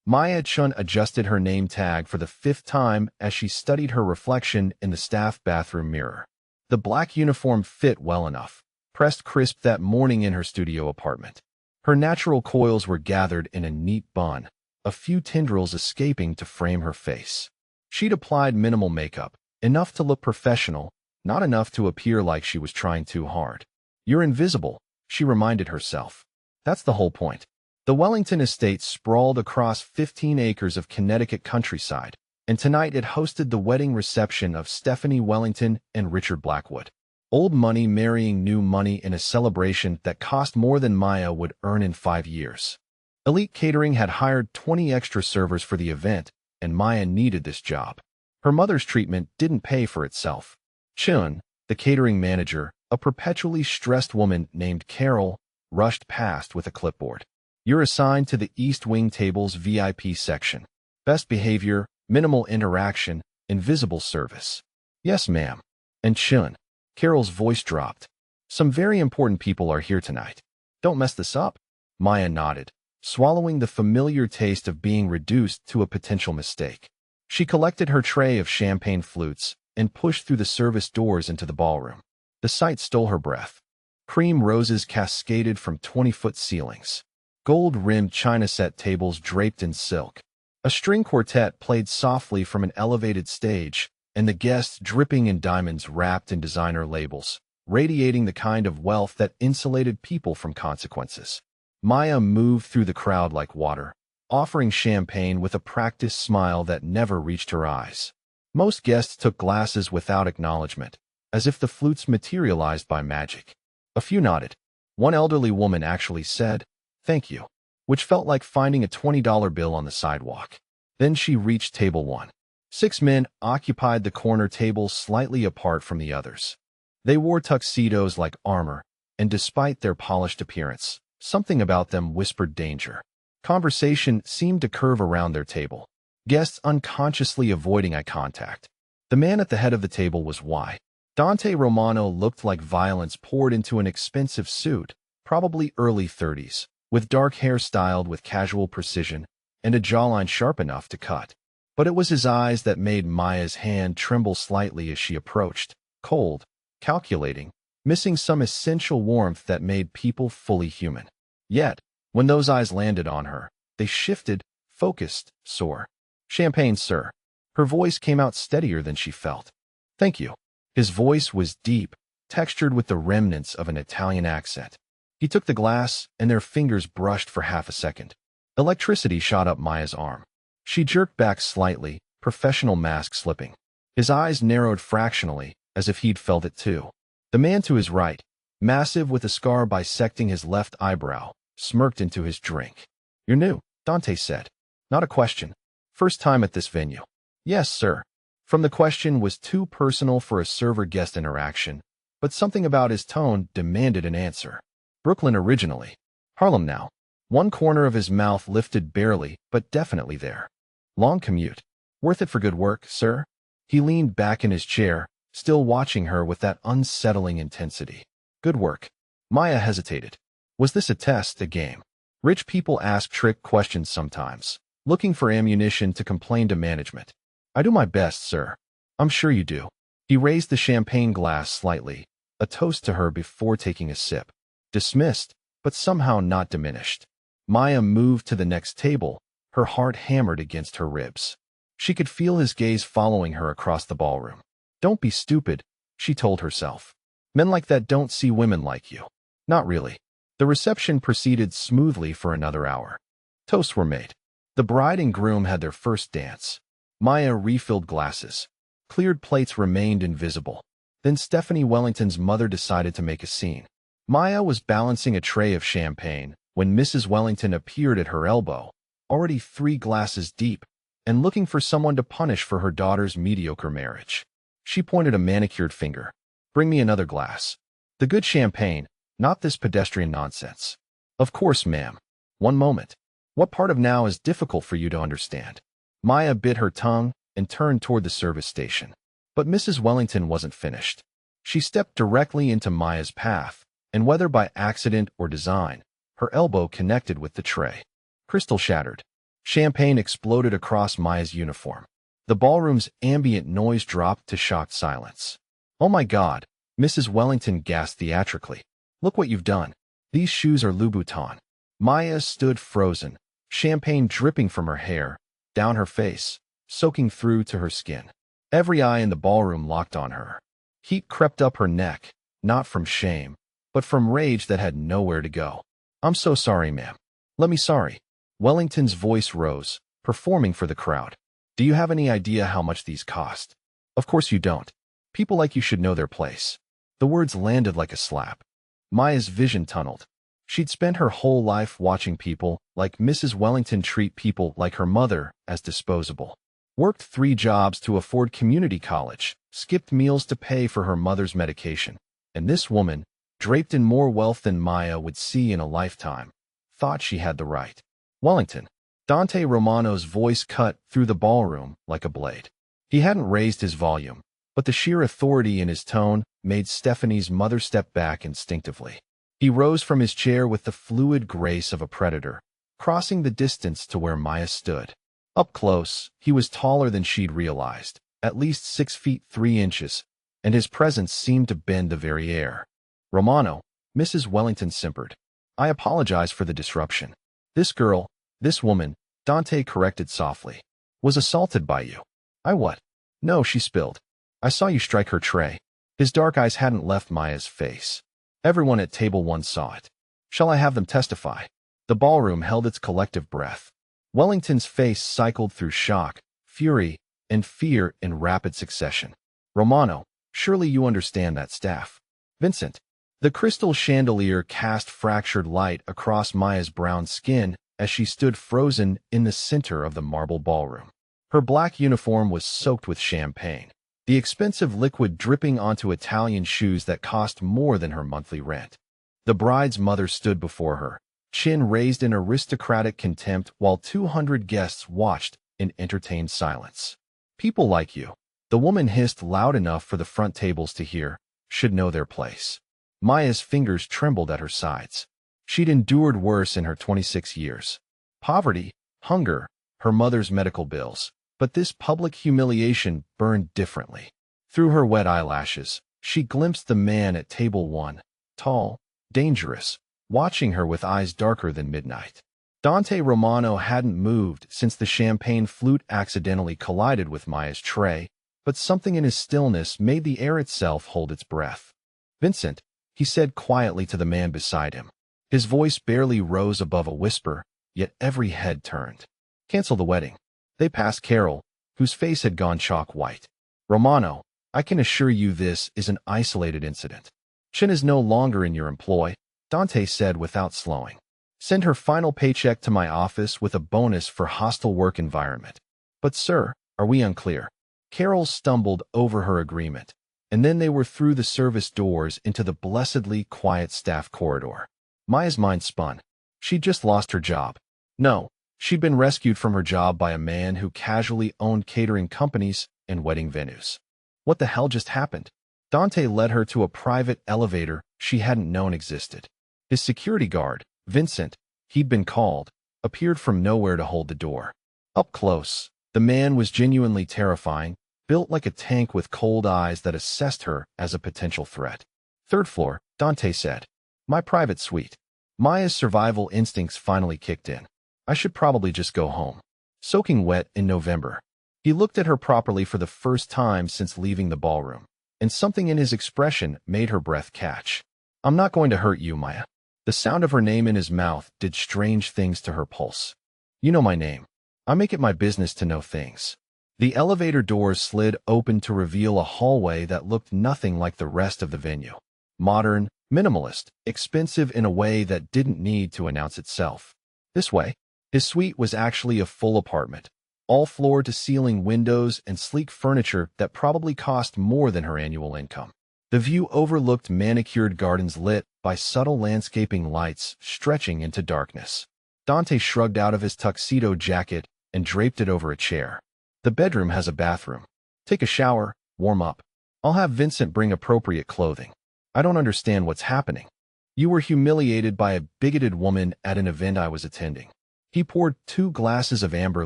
Maya Chun adjusted her name tag for the 5th time as she studied her reflection in the staff bathroom mirror. The black uniform fit well enough, pressed crisp that morning in her studio apartment. Her natural coils were gathered in a neat bun, a few tendrils escaping to frame her face. She'd applied minimal makeup, enough to look professional, not enough to appear like she was trying too hard. "You're invisible," she reminded herself. That's the whole point. The Wellington estate sprawled across 15 acres of Connecticut countryside, and tonight it hosted the wedding reception of Stephanie Wellington and Richard Blackwood. Old money marrying new money in a celebration that cost more than Maya would earn in 5 years. Elite Catering had hired 20 extra servers for the event, and Maya needed this job. Her mother's treatment didn't pay for itself. Chun, the catering manager, a perpetually stressed woman named Carol, rushed past with a clipboard. "You're assigned to the East Wing table's VIP section. Best behavior, minimal interaction, invisible service." "Yes, ma'am." "And Chun." Carol's voice dropped. "Some very important people are here tonight. Don't mess this up." Maya nodded, swallowing the familiar taste of being reduced to a potential mistake. She collected her tray of champagne flutes and pushed through the service doors into the ballroom. The sight stole her breath. Cream roses cascaded from 20-foot ceilings. Gold-rimmed china set tables draped in silk. A string quartet played softly from an elevated stage, and the guests dripping in diamonds wrapped in designer labels, radiating the kind of wealth that insulated people from consequences. Maya moved through the crowd like water, offering champagne with a practiced smile that never reached her eyes. Most guests took glasses without acknowledgement, as if the flutes materialized by magic. A few nodded. One elderly woman actually said, "Thank you," which felt like finding a $20 bill on the sidewalk. Then she reached table 1. 6 men occupied the corner table slightly apart from the others. They wore tuxedos like armor, and despite their polished appearance, something about them whispered danger. Conversation seemed to curve around their table, guests unconsciously avoiding eye contact. The man at the head of the table was Y. Dante Romano looked like violence poured into an expensive suit, probably early 30s. With dark hair styled with casual precision and a jawline sharp enough to cut. But it was his eyes that made Maya's hand tremble slightly as she approached, cold, calculating, missing some essential warmth that made people fully human. Yet, when those eyes landed on her, they shifted, focused, sore. "Champagne, sir." Her voice came out steadier than she felt. "Thank you." His voice was deep, textured with the remnants of an Italian accent. He took the glass, and their fingers brushed for half a second. Electricity shot up Maya's arm. She jerked back slightly, professional mask slipping. His eyes narrowed fractionally, as if he'd felt it too. The man to his right, massive with a scar bisecting his left eyebrow, smirked into his drink. "You're new," Dante said. "Not a question. First time at this venue." "Yes, sir." From the question was too personal for a server-guest interaction, but something about his tone demanded an answer. "Brooklyn originally. Harlem now." One corner of his mouth lifted barely, but definitely there. "Long commute. Worth it for good work, sir?" He leaned back in his chair, still watching her with that unsettling intensity. "Good work." Maya hesitated. Was this a test, a game? Rich people ask trick questions sometimes, looking for ammunition to complain to management. "I do my best, sir." "I'm sure you do." He raised the champagne glass slightly, a toast to her before taking a sip. Dismissed, but somehow not diminished. Maya moved to the next table, her heart hammered against her ribs. She could feel his gaze following her across the ballroom. "Don't be stupid," she told herself. "Men like that don't see women like you." Not really. The reception proceeded smoothly for another hour. Toasts were made. The bride and groom had their first dance. Maya refilled glasses. Cleared plates remained invisible. Then Stephanie Wellington's mother decided to make a scene. Maya was balancing a tray of champagne when Mrs. Wellington appeared at her elbow, already 3 glasses deep, and looking for someone to punish for her daughter's mediocre marriage. She pointed a manicured finger. "Bring me another glass. The good champagne, not this pedestrian nonsense." "Of course, ma'am." "One moment. What part of now is difficult for you to understand?" Maya bit her tongue and turned toward the service station. But Mrs. Wellington wasn't finished. She stepped directly into Maya's path, and whether by accident or design, her elbow connected with the tray. Crystal shattered. Champagne exploded across Maya's uniform. The ballroom's ambient noise dropped to shocked silence. "Oh my God," Mrs. Wellington gasped theatrically. "Look what you've done. These shoes are Louboutin." Maya stood frozen, champagne dripping from her hair, down her face, soaking through to her skin. Every eye in the ballroom locked on her. Heat crept up her neck, not from shame, but from rage that had nowhere to go. "I'm so sorry, ma'am. Let me sorry." Wellington's voice rose, performing for the crowd. "Do you have any idea how much these cost? Of course you don't. People like you should know their place." The words landed like a slap. Maya's vision tunneled. She'd spent her whole life watching people like Mrs. Wellington treat people like her mother as disposable. Worked 3 jobs to afford community college, skipped meals to pay for her mother's medication. And this woman, draped in more wealth than Maya would see in a lifetime, thought she had the right. "Wellington." Dante Romano's voice cut through the ballroom like a blade. He hadn't raised his volume, but the sheer authority in his tone made Stephanie's mother step back instinctively. He rose from his chair with the fluid grace of a predator, crossing the distance to where Maya stood. Up close, he was taller than she'd realized, at least 6 feet 3 inches, and his presence seemed to bend the very air. "Romano," Mrs. Wellington simpered. "I apologize for the disruption. This woman," Dante corrected softly, "was assaulted by you." "I what?" "No," she spilled. "I saw you strike her tray." His dark eyes hadn't left Maya's face. Everyone at table 1 saw it. "Shall I have them testify?" The ballroom held its collective breath. Wellington's face cycled through shock, fury, and fear in rapid succession. "Romano, surely you understand that staff." "Vincent." The crystal chandelier cast fractured light across Maya's brown skin as she stood frozen in the center of the marble ballroom. Her black uniform was soaked with champagne, the expensive liquid dripping onto Italian shoes that cost more than her monthly rent. The bride's mother stood before her, chin raised in aristocratic contempt while 200 guests watched in entertained silence. "People like you," the woman hissed loud enough for the front tables to hear, "should know their place." Maya's fingers trembled at her sides. She'd endured worse in her 26 years. Poverty, hunger, her mother's medical bills. But this public humiliation burned differently. Through her wet eyelashes, she glimpsed the man at table 1, tall, dangerous, watching her with eyes darker than midnight. Dante Romano hadn't moved since the champagne flute accidentally collided with Maya's tray, but something in his stillness made the air itself hold its breath. "Vincent," he said quietly to the man beside him. His voice barely rose above a whisper, yet every head turned. "Cancel the wedding." They passed Carol, whose face had gone chalk white. "Romano, I can assure you this is an isolated incident. Chin is no longer in your employ," Dante said without slowing. "Send her final paycheck to my office with a bonus for hostile work environment." "But sir, are we unclear?" Carol stumbled over her agreement, and then they were through the service doors into the blessedly quiet staff corridor. Maya's mind spun. She'd just lost her job. No. She'd been rescued from her job by a man who casually owned catering companies and wedding venues. What the hell just happened? Dante led her to a private elevator she hadn't known existed. His security guard, Vincent, he'd been called, appeared from nowhere to hold the door. Up close, the man was genuinely terrifying, built like a tank with cold eyes that assessed her as a potential threat. "3rd floor," Dante said. "My private suite." Maya's survival instincts finally kicked in. "I should probably just go home." Soaking wet in November. He looked at her properly for the first time since leaving the ballroom, and something in his expression made her breath catch. "I'm not going to hurt you, Maya." The sound of her name in his mouth did strange things to her pulse. "You know my name. I make it my business to know things." The elevator doors slid open to reveal a hallway that looked nothing like the rest of the venue. Modern, minimalist, expensive in a way that didn't need to announce itself. "This way." His suite was actually a full apartment, all floor-to-ceiling windows and sleek furniture that probably cost more than her annual income. The view overlooked manicured gardens lit by subtle landscaping lights stretching into darkness. Dante shrugged out of his tuxedo jacket and draped it over a chair. "The bedroom has a bathroom. Take a shower, warm up. I'll have Vincent bring appropriate clothing. I don't understand what's happening. You were humiliated by a bigoted woman at an event I was attending." He poured 2 glasses of amber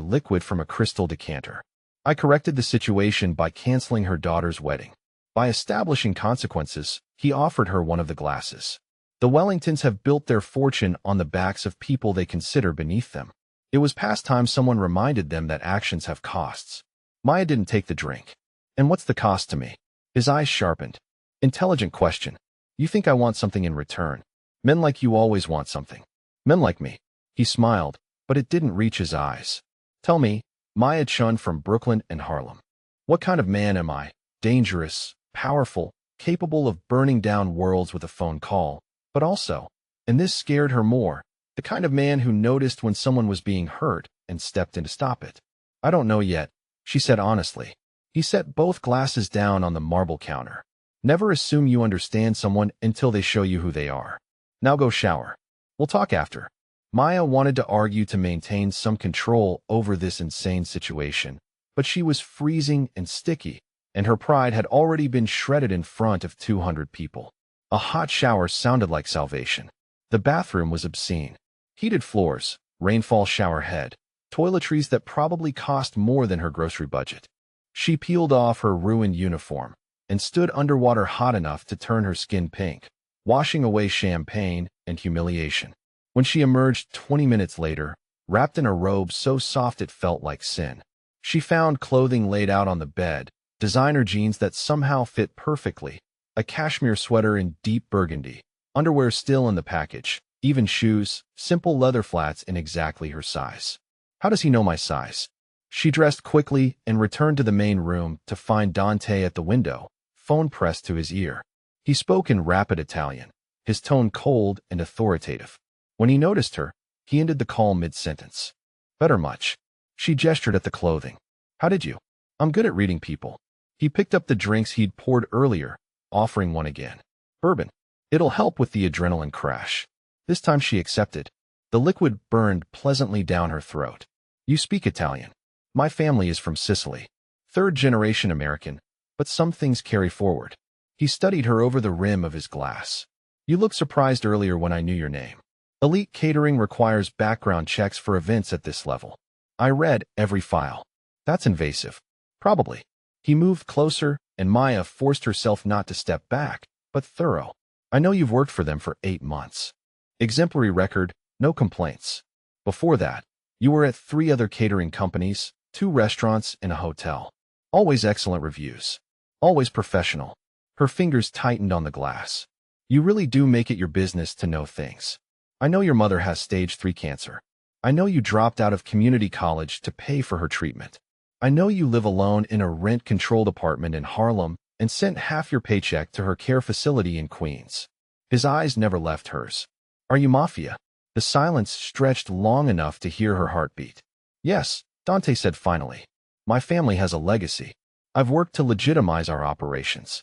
liquid from a crystal decanter. I corrected the situation by canceling her daughter's wedding. By establishing consequences, he offered her one of the glasses. The Wellingtons have built their fortune on the backs of people they consider beneath them. It was past time someone reminded them that actions have costs. Maya didn't take the drink. And what's the cost to me? His eyes sharpened. Intelligent question. You think I want something in return? Men like you always want something. Men like me. He smiled, but it didn't reach his eyes. Tell me, Maya Chun from Brooklyn and Harlem. What kind of man am I? Dangerous, powerful, capable of burning down worlds with a phone call, but also, and this scared her more, the kind of man who noticed when someone was being hurt and stepped in to stop it. I don't know yet, she said honestly. He set both glasses down on the marble counter. Never assume you understand someone until they show you who they are. Now go shower. We'll talk after. Maya wanted to argue to maintain some control over this insane situation, but she was freezing and sticky, and her pride had already been shredded in front of 200 people. A hot shower sounded like salvation. The bathroom was obscene. Heated floors, rainfall shower head, toiletries that probably cost more than her grocery budget. She peeled off her ruined uniform and stood underwater hot enough to turn her skin pink, washing away champagne and humiliation. When she emerged 20 minutes later, wrapped in a robe so soft it felt like sin, she found clothing laid out on the bed, designer jeans that somehow fit perfectly, a cashmere sweater in deep burgundy, underwear still in the package, even shoes, simple leather flats in exactly her size. How does he know my size? She dressed quickly and returned to the main room to find Dante at the window, phone pressed to his ear. He spoke in rapid Italian, his tone cold and authoritative. When he noticed her, he ended the call mid-sentence. Better much. She gestured at the clothing. How did you? I'm good at reading people. He picked up the drinks he'd poured earlier, offering one again. Bourbon. It'll help with the adrenaline crash. This time she accepted. The liquid burned pleasantly down her throat. You speak Italian. My family is from Sicily. 3rd-generation American, but some things carry forward. He studied her over the rim of his glass. You looked surprised earlier when I knew your name. Elite catering requires background checks for events at this level. I read every file. That's invasive. Probably. He moved closer, and Maya forced herself not to step back, but thorough. I know you've worked for them for 8 months. Exemplary record, no complaints. Before that, you were at 3 other catering companies, 2 restaurants, and a hotel. Always excellent reviews. Always professional. Her fingers tightened on the glass. You really do make it your business to know things. I know your mother has stage 3 cancer. I know you dropped out of community college to pay for her treatment. I know you live alone in a rent-controlled apartment in Harlem and sent half your paycheck to her care facility in Queens. His eyes never left hers. Are you Mafia? The silence stretched long enough to hear her heartbeat. Yes, Dante said finally. My family has a legacy. I've worked to legitimize our operations.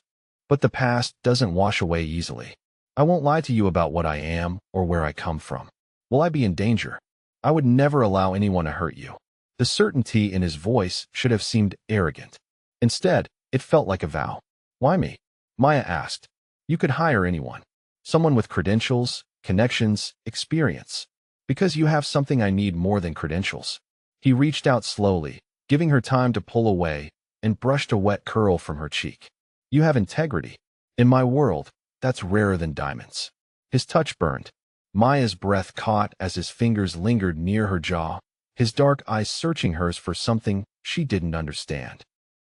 But the past doesn't wash away easily. I won't lie to you about what I am or where I come from. Will I be in danger? I would never allow anyone to hurt you. The certainty in his voice should have seemed arrogant. Instead, it felt like a vow. Why me? Maya asked. You could hire anyone. Someone with credentials, connections, experience. Because you have something I need more than credentials. He reached out slowly, giving her time to pull away, and brushed a wet curl from her cheek. You have integrity. In my world, that's rarer than diamonds. His touch burned. Maya's breath caught as his fingers lingered near her jaw, his dark eyes searching hers for something she didn't understand.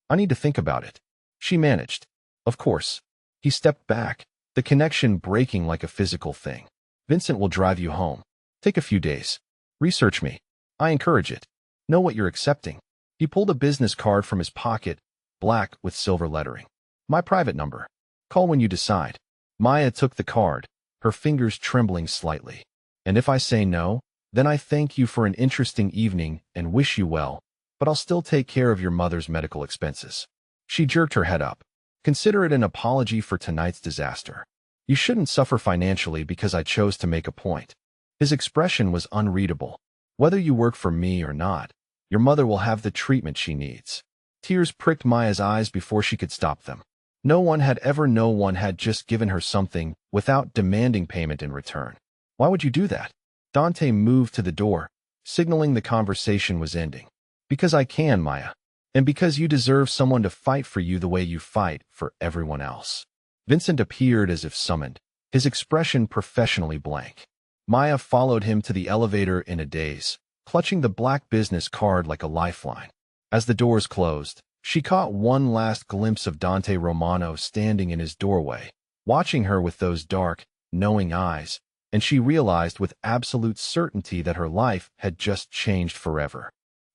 I need to think about it. She managed. Of course. He stepped back, the connection breaking like a physical thing. Vincent will drive you home. Take a few days. Research me. I encourage it. Know what you're accepting. He pulled a business card from his pocket, black with silver lettering. My private number. Call when you decide. Maya took the card, her fingers trembling slightly. And if I say no, then I thank you for an interesting evening and wish you well, but I'll still take care of your mother's medical expenses. She jerked her head up. Consider it an apology for tonight's disaster. You shouldn't suffer financially because I chose to make a point. His expression was unreadable. Whether you work for me or not, your mother will have the treatment she needs. Tears pricked Maya's eyes before she could stop them. No one had just given her something without demanding payment in return. Why would you do that? Dante moved to the door, signaling the conversation was ending. Because I can, Maya. And because you deserve someone to fight for you the way you fight for everyone else. Vincent appeared as if summoned, his expression professionally blank. Maya followed him to the elevator in a daze, clutching the black business card like a lifeline. As the doors closed, she caught one last glimpse of Dante Romano standing in his doorway, watching her with those dark, knowing eyes, and she realized with absolute certainty that her life had just changed forever.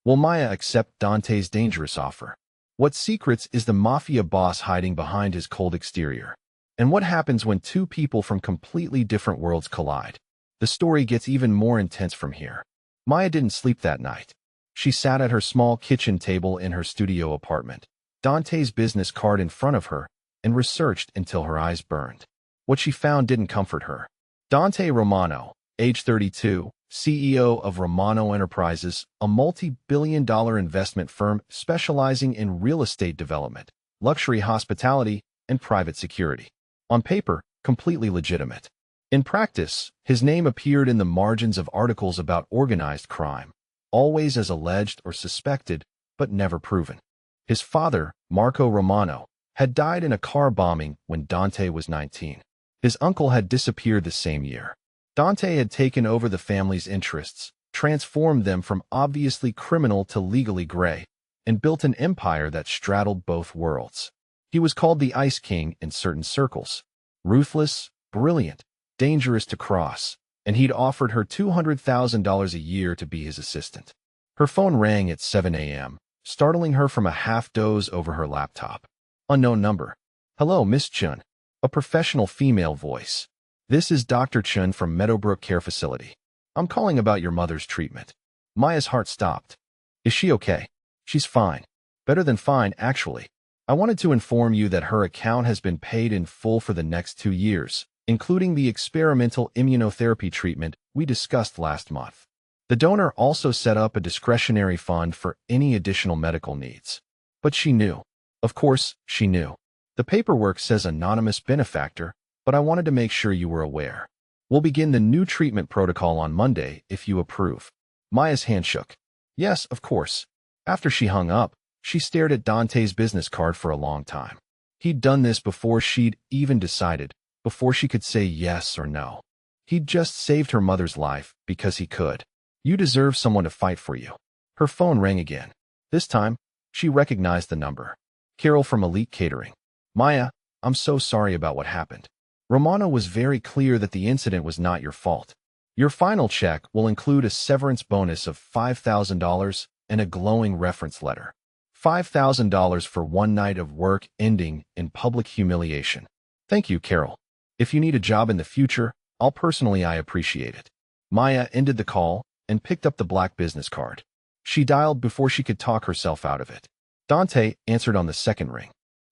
Will Maya accept Dante's dangerous offer? What secrets is the Mafia boss hiding behind his cold exterior? And what happens when two people from completely different worlds collide? The story gets even more intense from here. Maya didn't sleep that night. She sat at her small kitchen table in her studio apartment, Dante's business card in front of her, and researched until her eyes burned. What she found didn't comfort her. Dante Romano, age 32, CEO of Romano Enterprises, a multi-billion-dollar investment firm specializing in real estate development, luxury hospitality, and private security. On paper, completely legitimate. In practice, his name appeared in the margins of articles about organized crime, always as alleged or suspected, but never proven. His father, Marco Romano, had died in a car bombing when Dante was 19. His uncle had disappeared the same year. Dante had taken over the family's interests, transformed them from obviously criminal to legally gray, and built an empire that straddled both worlds. He was called the Ice King in certain circles. Ruthless, brilliant, dangerous to cross, and he'd offered her $200,000 a year to be his assistant. Her phone rang at 7 a.m., startling her from a half-doze over her laptop. Unknown number. Hello, Miss Chun. A professional female voice. This is Dr. Chun from Meadowbrook Care Facility. I'm calling about your mother's treatment. Maya's heart stopped. Is she okay? She's fine. Better than fine, actually. I wanted to inform you that her account has been paid in full for the next 2 years, including the experimental immunotherapy treatment we discussed last month. The donor also set up a discretionary fund for any additional medical needs. But she knew. Of course, she knew. The paperwork says anonymous benefactor, but I wanted to make sure you were aware. We'll begin the new treatment protocol on Monday if you approve. Maya's hand shook. Yes, of course. After she hung up, she stared at Dante's business card for a long time. He'd done this before she'd even decided, before she could say yes or no. He'd just saved her mother's life because he could. You deserve someone to fight for you. Her phone rang again. This time, she recognized the number. Carol from Elite Catering. Maya, I'm so sorry about what happened. Romano was very clear that the incident was not your fault. Your final check will include a severance bonus of $5,000 and a glowing reference letter. $5,000 for one night of work ending in public humiliation. Thank you, Carol. If you need a job in the future, I appreciate it. Maya ended the call and picked up the black business card. She dialed before she could talk herself out of it. Dante answered on the second ring.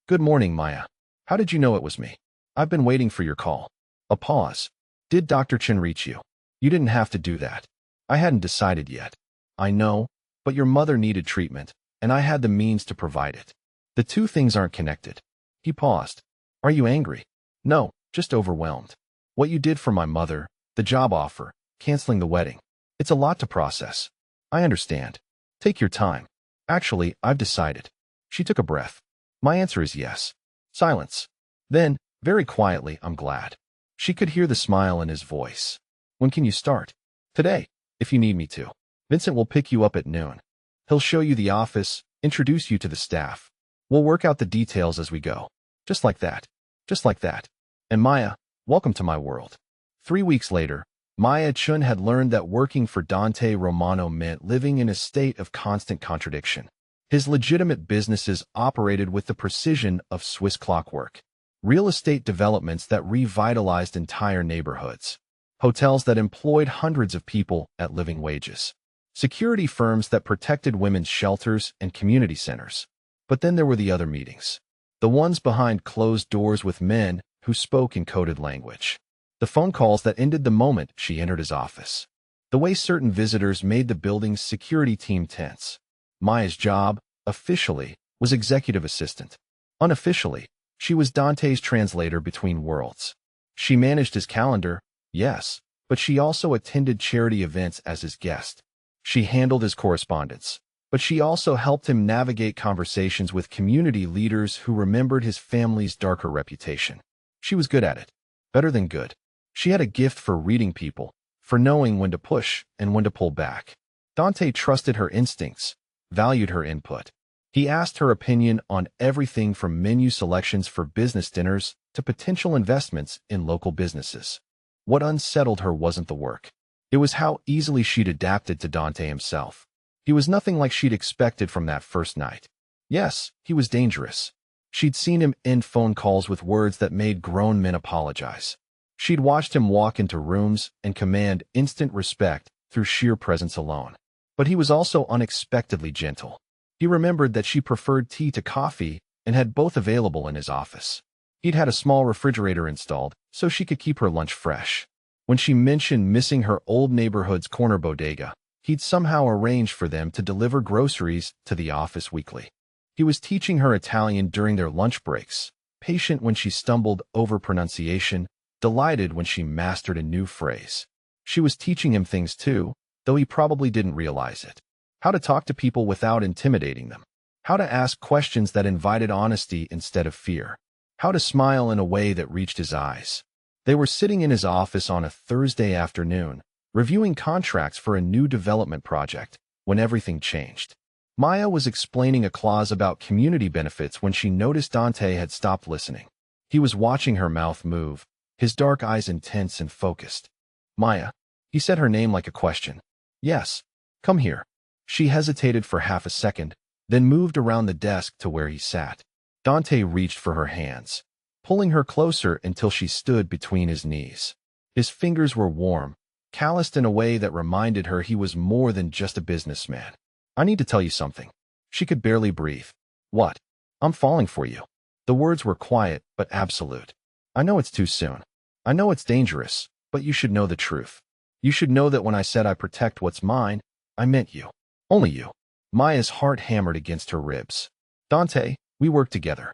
Good morning, Maya. How did you know it was me? I've been waiting for your call. A pause. Did Dr. Chin reach you? You didn't have to do that. I hadn't decided yet. I know, but your mother needed treatment, and I had the means to provide it. The two things aren't connected. He paused. Are you angry? No, just overwhelmed. What you did for my mother, the job offer, canceling the wedding. It's a lot to process. I understand. Take your time. Actually, I've decided. She took a breath. My answer is yes. Silence. Then, very quietly, I'm glad. She could hear the smile in his voice. When can you start? Today, if you need me to. Vincent will pick you up at noon. He'll show you the office, introduce you to the staff. We'll work out the details as we go. Just like that. Just like that. And Maya, welcome to my world. 3 weeks later, Maya Chun had learned that working for Dante Romano meant living in a state of constant contradiction. His legitimate businesses operated with the precision of Swiss clockwork. Real estate developments that revitalized entire neighborhoods. Hotels that employed hundreds of people at living wages. Security firms that protected women's shelters and community centers. But then there were the other meetings. The ones behind closed doors with men who spoke in coded language. The phone calls that ended the moment she entered his office. The way certain visitors made the building's security team tense. Maya's job, officially, was executive assistant. Unofficially, she was Dante's translator between worlds. She managed his calendar, yes, but she also attended charity events as his guest. She handled his correspondence, but she also helped him navigate conversations with community leaders who remembered his family's darker reputation. She was good at it. Better than good. She had a gift for reading people, for knowing when to push and when to pull back. Dante trusted her instincts, valued her input. He asked her opinion on everything from menu selections for business dinners to potential investments in local businesses. What unsettled her wasn't the work. It was how easily she'd adapted to Dante himself. He was nothing like she'd expected from that first night. Yes, he was dangerous. She'd seen him end phone calls with words that made grown men apologize. She'd watched him walk into rooms and command instant respect through sheer presence alone. But he was also unexpectedly gentle. He remembered that she preferred tea to coffee and had both available in his office. He'd had a small refrigerator installed so she could keep her lunch fresh. When she mentioned missing her old neighborhood's corner bodega, he'd somehow arranged for them to deliver groceries to the office weekly. He was teaching her Italian during their lunch breaks, patient when she stumbled over pronunciation, delighted when she mastered a new phrase. She was teaching him things too, though he probably didn't realize it. How to talk to people without intimidating them. How to ask questions that invited honesty instead of fear. How to smile in a way that reached his eyes. They were sitting in his office on a Thursday afternoon, reviewing contracts for a new development project, when everything changed. Maya was explaining a clause about community benefits when she noticed Dante had stopped listening. He was watching her mouth move, his dark eyes intense and focused. Maya. He said her name like a question. Yes. Come here. She hesitated for half a second, then moved around the desk to where he sat. Dante reached for her hands, pulling her closer until she stood between his knees. His fingers were warm, calloused in a way that reminded her he was more than just a businessman. I need to tell you something. She could barely breathe. What? I'm falling for you. The words were quiet but absolute. I know it's too soon. I know it's dangerous, but you should know the truth. You should know that when I said I protect what's mine, I meant you. Only you. Maya's heart hammered against her ribs. Dante, we work together.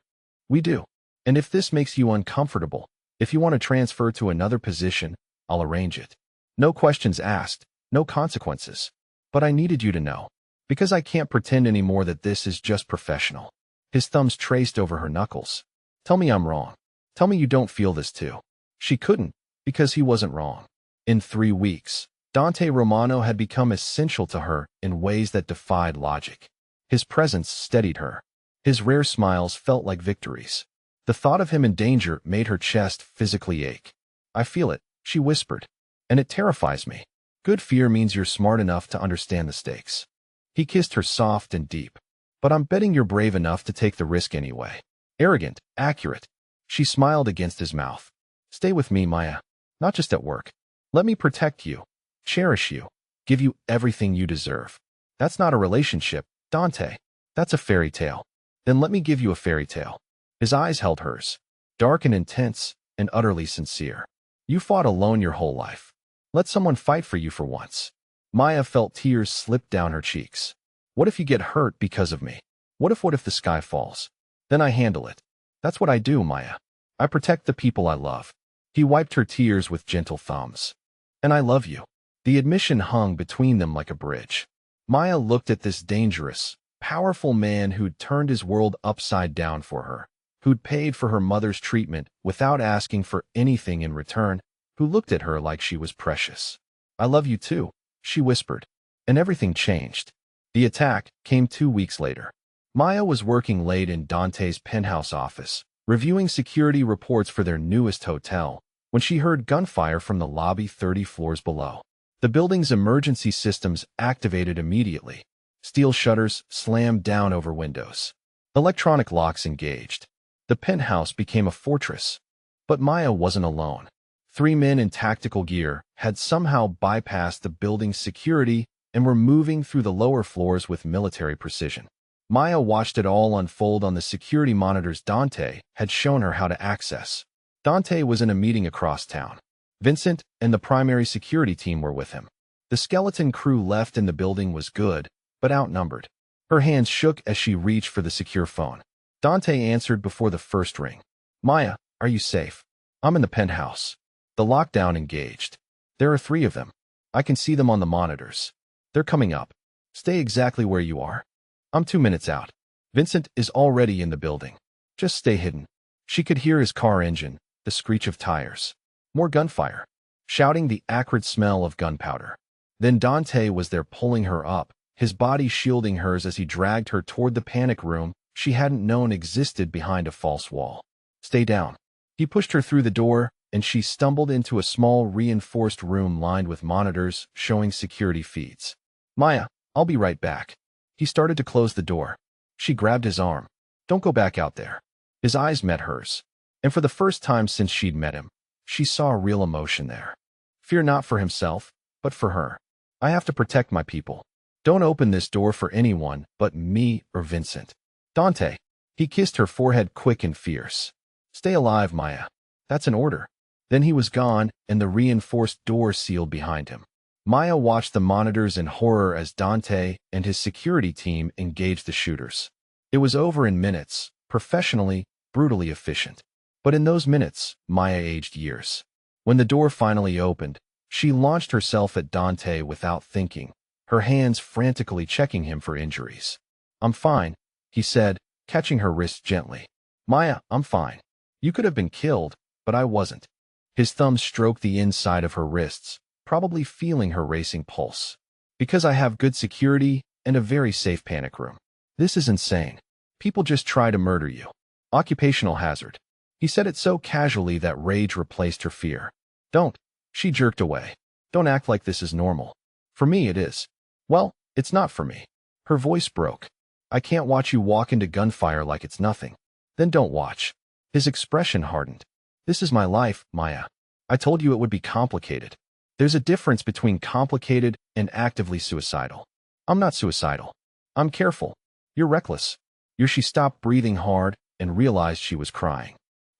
We do. And if this makes you uncomfortable, if you want to transfer to another position, I'll arrange it. No questions asked, no consequences. But I needed you to know. Because I can't pretend anymore that this is just professional. His thumbs traced over her knuckles. Tell me I'm wrong. Tell me you don't feel this too. She couldn't, because he wasn't wrong. In 3 weeks, Dante Romano had become essential to her in ways that defied logic. His presence steadied her. His rare smiles felt like victories. The thought of him in danger made her chest physically ache. I feel it, she whispered. And it terrifies me. Good fear means you're smart enough to understand the stakes. He kissed her soft and deep. But I'm betting you're brave enough to take the risk anyway. Arrogant, accurate. She smiled against his mouth. Stay with me, Maya. Not just at work. Let me protect you, cherish you, give you everything you deserve. That's not a relationship, Dante. That's a fairy tale. Then let me give you a fairy tale. His eyes held hers, dark and intense and utterly sincere. You fought alone your whole life. Let someone fight for you for once. Maya felt tears slip down her cheeks. What if you get hurt because of me? What if the sky falls? Then I handle it. That's what I do, Maya. I protect the people I love. He wiped her tears with gentle thumbs. And I love you. The admission hung between them like a bridge. Maya looked at this dangerous, powerful man who'd turned his world upside down for her, who'd paid for her mother's treatment without asking for anything in return, who looked at her like she was precious. I love you too, she whispered. And everything changed. The attack came 2 weeks later. Maya was working late in Dante's penthouse office, reviewing security reports for their newest hotel, when she heard gunfire from the lobby 30 floors below. The building's emergency systems activated immediately. Steel shutters slammed down over windows. Electronic locks engaged. The penthouse became a fortress. But Maya wasn't alone. 3 men in tactical gear had somehow bypassed the building's security and were moving through the lower floors with military precision. Maya watched it all unfold on the security monitors Dante had shown her how to access. Dante was in a meeting across town. Vincent and the primary security team were with him. The skeleton crew left in the building was good, but outnumbered. Her hands shook as she reached for the secure phone. Dante answered before the first ring. Maya, are you safe? I'm in the penthouse. The lockdown engaged. There are 3 of them. I can see them on the monitors. They're coming up. Stay exactly where you are. I'm 2 minutes out. Vincent is already in the building. Just stay hidden. She could hear his car engine, the screech of tires. More gunfire. Shouting the acrid smell of gunpowder. Then Dante was there pulling her up, his body shielding hers as he dragged her toward the panic room she hadn't known existed behind a false wall. Stay down. He pushed her through the door, and she stumbled into a small reinforced room lined with monitors showing security feeds. Maya, I'll be right back. He started to close the door. She grabbed his arm. Don't go back out there. His eyes met hers. And for the first time since she'd met him, she saw real emotion there. Fear not for himself, but for her. I have to protect my people. Don't open this door for anyone but me or Vincent. Dante. He kissed her forehead quick and fierce. Stay alive, Maya. That's an order. Then he was gone, and the reinforced door sealed behind him. Maya watched the monitors in horror as Dante and his security team engaged the shooters. It was over in minutes, professionally, brutally efficient. But in those minutes, Maya aged years. When the door finally opened, she launched herself at Dante without thinking, her hands frantically checking him for injuries. I'm fine, he said, catching her wrist gently. Maya, I'm fine. You could have been killed, but I wasn't. His thumb stroked the inside of her wrists, probably feeling her racing pulse. Because I have good security and a very safe panic room. This is insane. People just try to murder you. Occupational hazard. He said it so casually that rage replaced her fear. Don't. She jerked away. Don't act like this is normal. For me it is. Well, it's not for me. Her voice broke. I can't watch you walk into gunfire like it's nothing. Then don't watch. His expression hardened. This is my life, Maya. I told you it would be complicated. There's a difference between complicated and actively suicidal. I'm not suicidal. I'm careful. You're reckless. She stopped breathing hard and realized she was crying.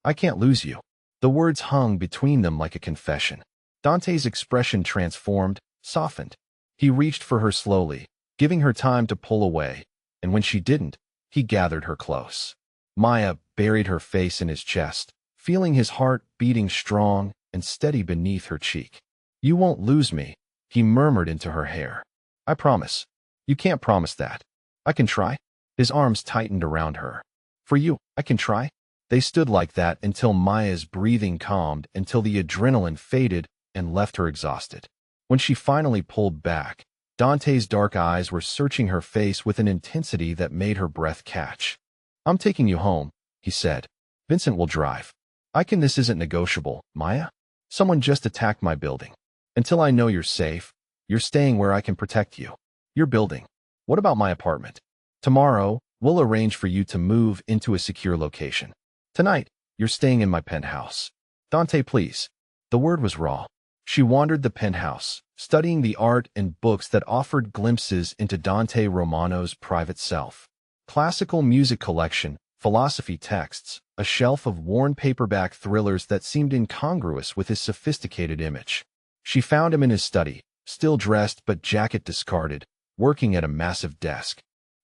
I can't lose you. The words hung between them like a confession. Dante's expression transformed, softened. He reached for her slowly, giving her time to pull away, and when she didn't, he gathered her close. Maya buried her face in his chest, feeling his heart beating strong and steady beneath her cheek. You won't lose me, he murmured into her hair. I promise. You can't promise that. I can try. His arms tightened around her. For you, I can try. They stood like that until Maya's breathing calmed, until the adrenaline faded and left her exhausted. When she finally pulled back, Dante's dark eyes were searching her face with an intensity that made her breath catch. I'm taking you home, he said. Vincent will drive. This isn't negotiable, Maya. Someone just attacked my building. Until I know you're safe, you're staying where I can protect you. Your building. What about my apartment? Tomorrow, we'll arrange for you to move into a secure location. Tonight, you're staying in my penthouse. Dante, please. The word was raw. She wandered the penthouse, studying the art and books that offered glimpses into Dante Romano's private self. Classical music collection, philosophy texts, a shelf of worn paperback thrillers that seemed incongruous with his sophisticated image. She found him in his study, still dressed but jacket discarded, working at a massive desk.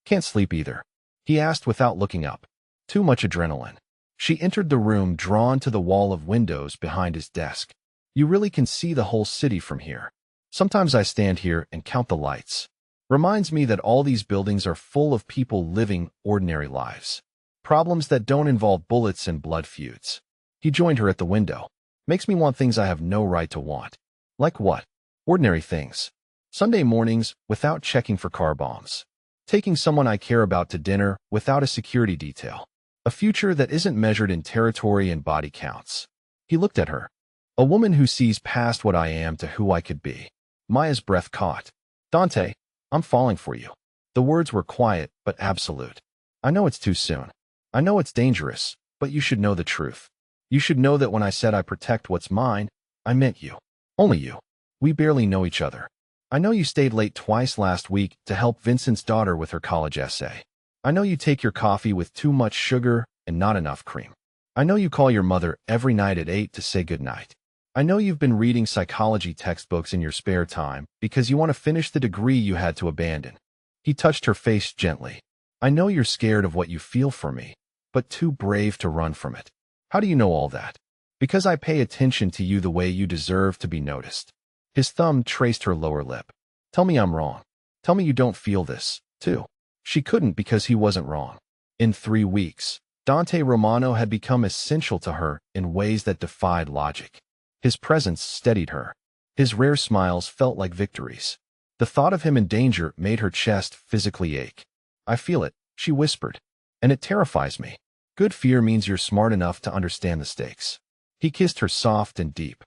Can't sleep either, he asked without looking up. Too much adrenaline. She entered the room drawn to the wall of windows behind his desk. You really can see the whole city from here. Sometimes I stand here and count the lights. Reminds me that all these buildings are full of people living ordinary lives. Problems that don't involve bullets and blood feuds. He joined her at the window. Makes me want things I have no right to want. Like what? Ordinary things. Sunday mornings without checking for car bombs. Taking someone I care about to dinner without a security detail. A future that isn't measured in territory and body counts. He looked at her. A woman who sees past what I am to who I could be. Maya's breath caught. Dante, I'm falling for you. The words were quiet but absolute. I know it's too soon. I know it's dangerous, but you should know the truth. You should know that when I said I protect what's mine, I meant you. Only you. We barely know each other. I know you stayed late twice last week to help Vincent's daughter with her college essay. I know you take your coffee with too much sugar and not enough cream. I know you call your mother every night at 8 to say goodnight. I know you've been reading psychology textbooks in your spare time because you want to finish the degree you had to abandon. He touched her face gently. I know you're scared of what you feel for me, but too brave to run from it. How do you know all that? Because I pay attention to you the way you deserve to be noticed. His thumb traced her lower lip. Tell me I'm wrong. Tell me you don't feel this, too. She couldn't because he wasn't wrong. In 3 weeks, Dante Romano had become essential to her in ways that defied logic. His presence steadied her. His rare smiles felt like victories. The thought of him in danger made her chest physically ache. I feel it, she whispered. And it terrifies me. Good fear means you're smart enough to understand the stakes. He kissed her soft and deep.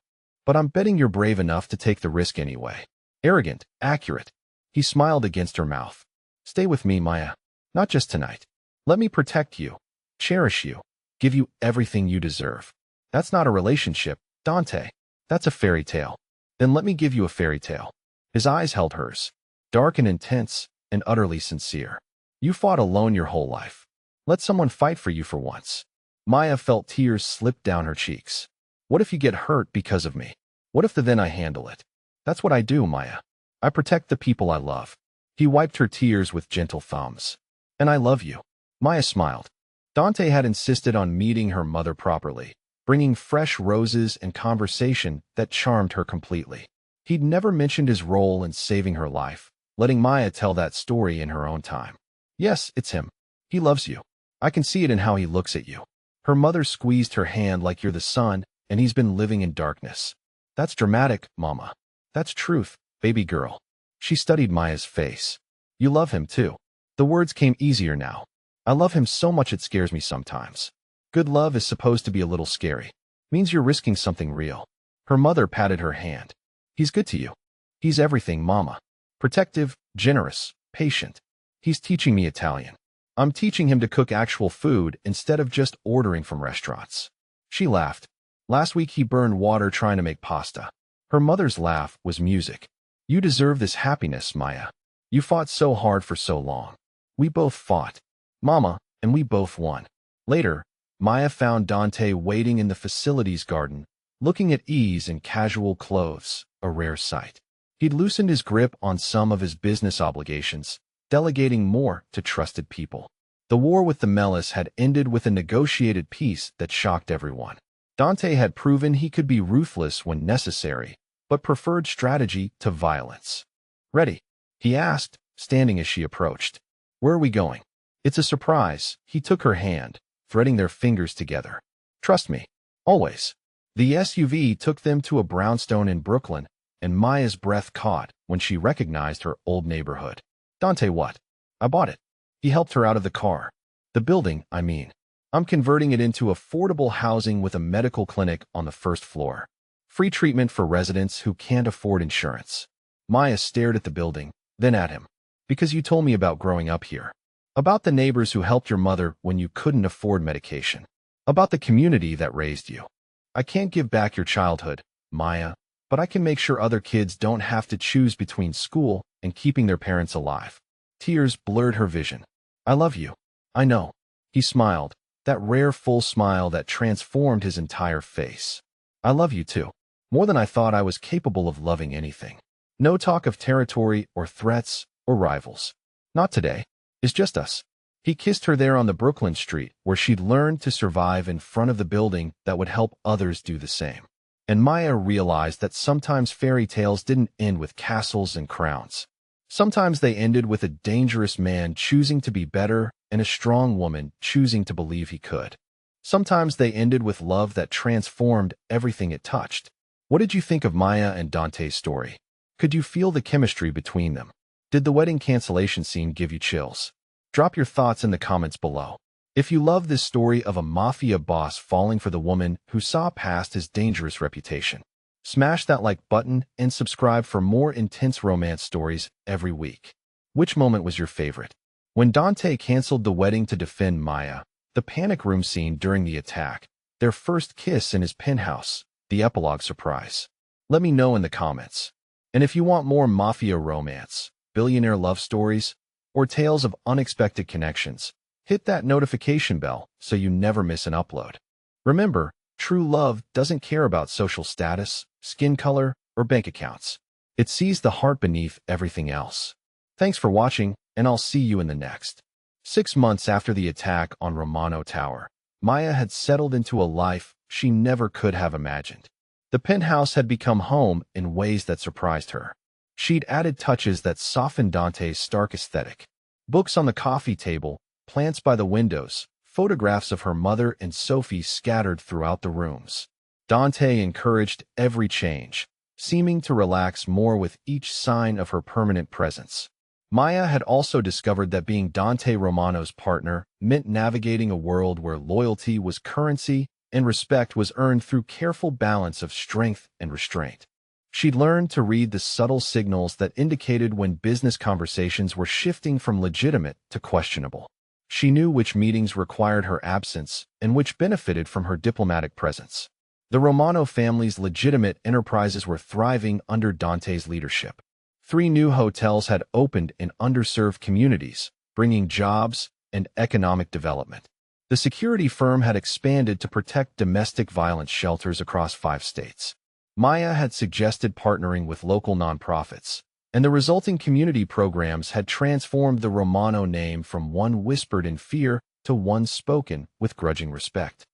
But I'm betting you're brave enough to take the risk anyway. Arrogant, accurate. He smiled against her mouth. Stay with me, Maya. Not just tonight. Let me protect you, cherish you, give you everything you deserve. That's not a relationship, Dante. That's a fairy tale. Then let me give you a fairy tale. His eyes held hers, dark and intense and utterly sincere. You fought alone your whole life. Let someone fight for you for once. Maya felt tears slip down her cheeks. What if you get hurt because of me? What if then I handle it? That's what I do, Maya. I protect the people I love. He wiped her tears with gentle thumbs. And I love you. Maya smiled. Dante had insisted on meeting her mother properly, bringing fresh roses and conversation that charmed her completely. He'd never mentioned his role in saving her life, letting Maya tell that story in her own time. Yes, it's him. He loves you. I can see it in how he looks at you. Her mother squeezed her hand like you're the sun, and he's been living in darkness. That's dramatic, Mama. That's truth, baby girl. She studied Maya's face. You love him, too. The words came easier now. I love him so much it scares me sometimes. Good love is supposed to be a little scary. Means you're risking something real. Her mother patted her hand. He's good to you. He's everything, Mama. Protective, generous, patient. He's teaching me Italian. I'm teaching him to cook actual food instead of just ordering from restaurants. She laughed. Last week he burned water trying to make pasta. Her mother's laugh was music. You deserve this happiness, Maya. You fought so hard for so long. We both fought, Mama, and we both won. Later, Maya found Dante waiting in the facilities garden, looking at ease in casual clothes, a rare sight. He'd loosened his grip on some of his business obligations, delegating more to trusted people. The war with the Melis had ended with a negotiated peace that shocked everyone. Dante had proven he could be ruthless when necessary, but preferred strategy to violence. Ready? He asked, standing as she approached. Where are we going? It's a surprise. He took her hand, threading their fingers together. Trust me. Always. The SUV took them to a brownstone in Brooklyn, and Maya's breath caught when she recognized her old neighborhood. Dante, what? I bought it. He helped her out of the car. The building, I mean. I'm converting it into affordable housing with a medical clinic on the first floor. Free treatment for residents who can't afford insurance. Maya stared at the building, then at him. Because you told me about growing up here. About the neighbors who helped your mother when you couldn't afford medication. About the community that raised you. I can't give back your childhood, Maya, but I can make sure other kids don't have to choose between school and keeping their parents alive. Tears blurred her vision. I love you. I know. He smiled, that rare full smile that transformed his entire face. I love you too. More than I thought I was capable of loving anything. No talk of territory or threats or rivals. Not today. It's just us. He kissed her there on the Brooklyn street where she'd learned to survive in front of the building that would help others do the same. And Maya realized that sometimes fairy tales didn't end with castles and crowns. Sometimes they ended with a dangerous man choosing to be better and a strong woman choosing to believe he could. Sometimes they ended with love that transformed everything it touched. What did you think of Maya and Dante's story? Could you feel the chemistry between them? Did the wedding cancellation scene give you chills? Drop your thoughts in the comments below. If you love this story of a mafia boss falling for the woman who saw past his dangerous reputation, smash that like button and subscribe for more intense romance stories every week. Which moment was your favorite? When Dante canceled the wedding to defend Maya, the panic room scene during the attack, their first kiss in his penthouse, the epilogue surprise. Let me know in the comments. And if you want more mafia romance, billionaire love stories, or tales of unexpected connections, hit that notification bell so you never miss an upload. Remember, true love doesn't care about social status, skin color, or bank accounts. It sees the heart beneath everything else. Thanks for watching, and I'll see you in the next. 6 months after the attack on Romano Tower, Maya had settled into a life she never could have imagined. The penthouse had become home in ways that surprised her. She'd added touches that softened Dante's stark aesthetic. Books on the coffee table, plants by the windows, photographs of her mother and Sophie scattered throughout the rooms. Dante encouraged every change, seeming to relax more with each sign of her permanent presence. Maya had also discovered that being Dante Romano's partner meant navigating a world where loyalty was currency and respect was earned through careful balance of strength and restraint. She'd learned to read the subtle signals that indicated when business conversations were shifting from legitimate to questionable. She knew which meetings required her absence and which benefited from her diplomatic presence. The Romano family's legitimate enterprises were thriving under Dante's leadership. 3 new hotels had opened in underserved communities, bringing jobs and economic development. The security firm had expanded to protect domestic violence shelters across 5 states. Maya had suggested partnering with local nonprofits, and the resulting community programs had transformed the Romano name from one whispered in fear to one spoken with grudging respect.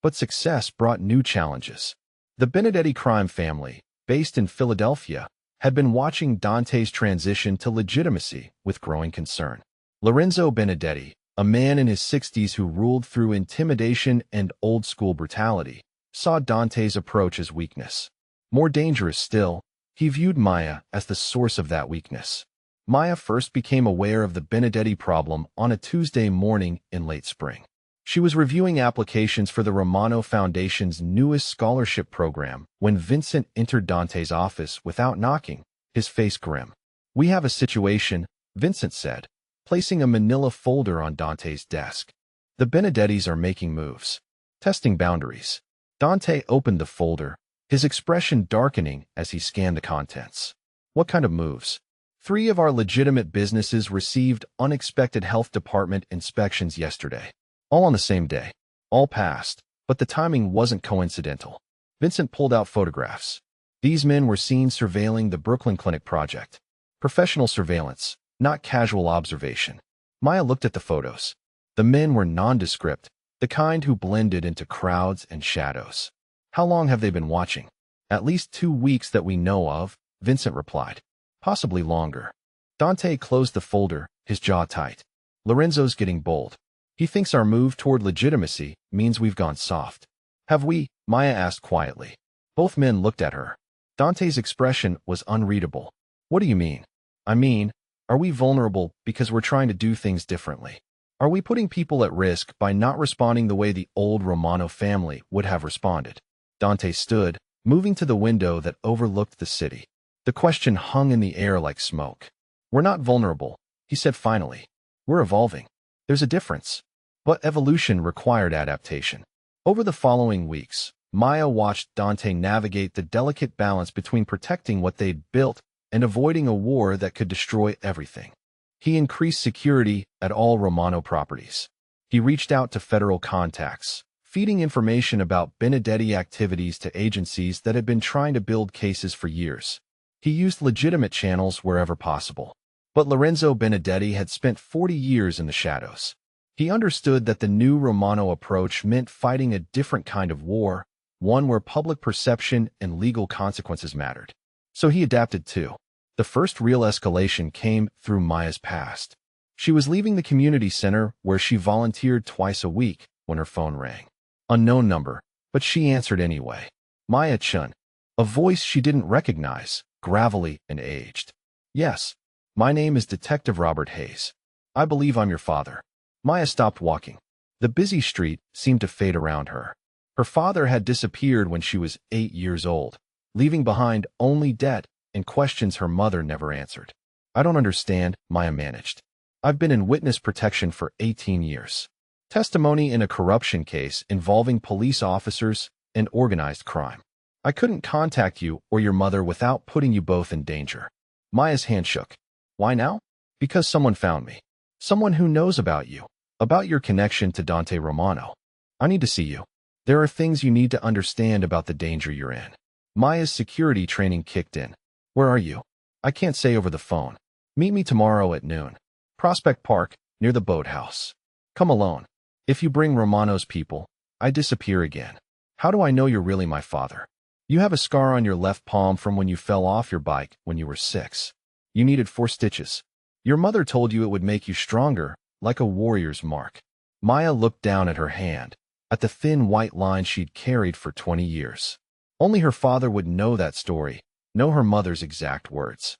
But success brought new challenges. The Benedetti crime family, based in Philadelphia, had been watching Dante's transition to legitimacy with growing concern. Lorenzo Benedetti, a man in his 60s who ruled through intimidation and old-school brutality, saw Dante's approach as weakness. More dangerous still, he viewed Maya as the source of that weakness. Maya first became aware of the Benedetti problem on a Tuesday morning in late spring. She was reviewing applications for the Romano Foundation's newest scholarship program when Vincent entered Dante's office without knocking, his face grim. "We have a situation," Vincent said, placing a manila folder on Dante's desk. "The Benedettis are making moves. Testing boundaries." Dante opened the folder, his expression darkening as he scanned the contents. "What kind of moves?" 3 of our legitimate businesses received unexpected health department inspections yesterday. All on the same day. All passed, but the timing wasn't coincidental. Vincent pulled out photographs. These men were seen surveilling the Brooklyn Clinic project. Professional surveillance, not casual observation. Maya looked at the photos. The men were nondescript, the kind who blended into crowds and shadows. "How long have they been watching?" "At least 2 weeks that we know of," Vincent replied. "Possibly longer." Dante closed the folder, his jaw tight. "Lorenzo's getting bold. He thinks our move toward legitimacy means we've gone soft." "Have we?" Maya asked quietly. Both men looked at her. Dante's expression was unreadable. "What do you mean?" "I mean, are we vulnerable because we're trying to do things differently? Are we putting people at risk by not responding the way the old Romano family would have responded?" Dante stood, moving to the window that overlooked the city. The question hung in the air like smoke. "We're not vulnerable," he said finally. "We're evolving. There's a difference." But evolution required adaptation. Over the following weeks, Maya watched Dante navigate the delicate balance between protecting what they'd built and avoiding a war that could destroy everything. He increased security at all Romano properties. He reached out to federal contacts, feeding information about Benedetti activities to agencies that had been trying to build cases for years. He used legitimate channels wherever possible. But Lorenzo Benedetti had spent 40 years in the shadows. He understood that the new Romano approach meant fighting a different kind of war, one where public perception and legal consequences mattered. So he adapted too. The first real escalation came through Maya's past. She was leaving the community center where she volunteered twice a week when her phone rang. Unknown number, but she answered anyway. Maya Chun. A voice she didn't recognize, gravelly and aged. "Yes. My name is Detective Robert Hayes. I believe I'm your father." Maya stopped walking. The busy street seemed to fade around her. Her father had disappeared when she was 8 years old, leaving behind only debt and questions her mother never answered. "I don't understand," Maya managed. "I've been in witness protection for 18 years. Testimony in a corruption case involving police officers and organized crime. I couldn't contact you or your mother without putting you both in danger." Maya's hand shook. "Why now?" "Because someone found me. Someone who knows about you, about your connection to Dante Romano. I need to see you. There are things you need to understand about the danger you're in." Maya's security training kicked in. "Where are you?" "I can't say over the phone. Meet me tomorrow at noon. Prospect Park, near the boathouse. Come alone. If you bring Romano's people, I disappear again. How do I know you're really my father?" You have a scar on your left palm from when you fell off your bike when you were 6. You needed 4 stitches. Your mother told you it would make you stronger, like a warrior's mark. Maya looked down at her hand, at the thin white line she'd carried for 20 years. Only her father would know that story, know her mother's exact words.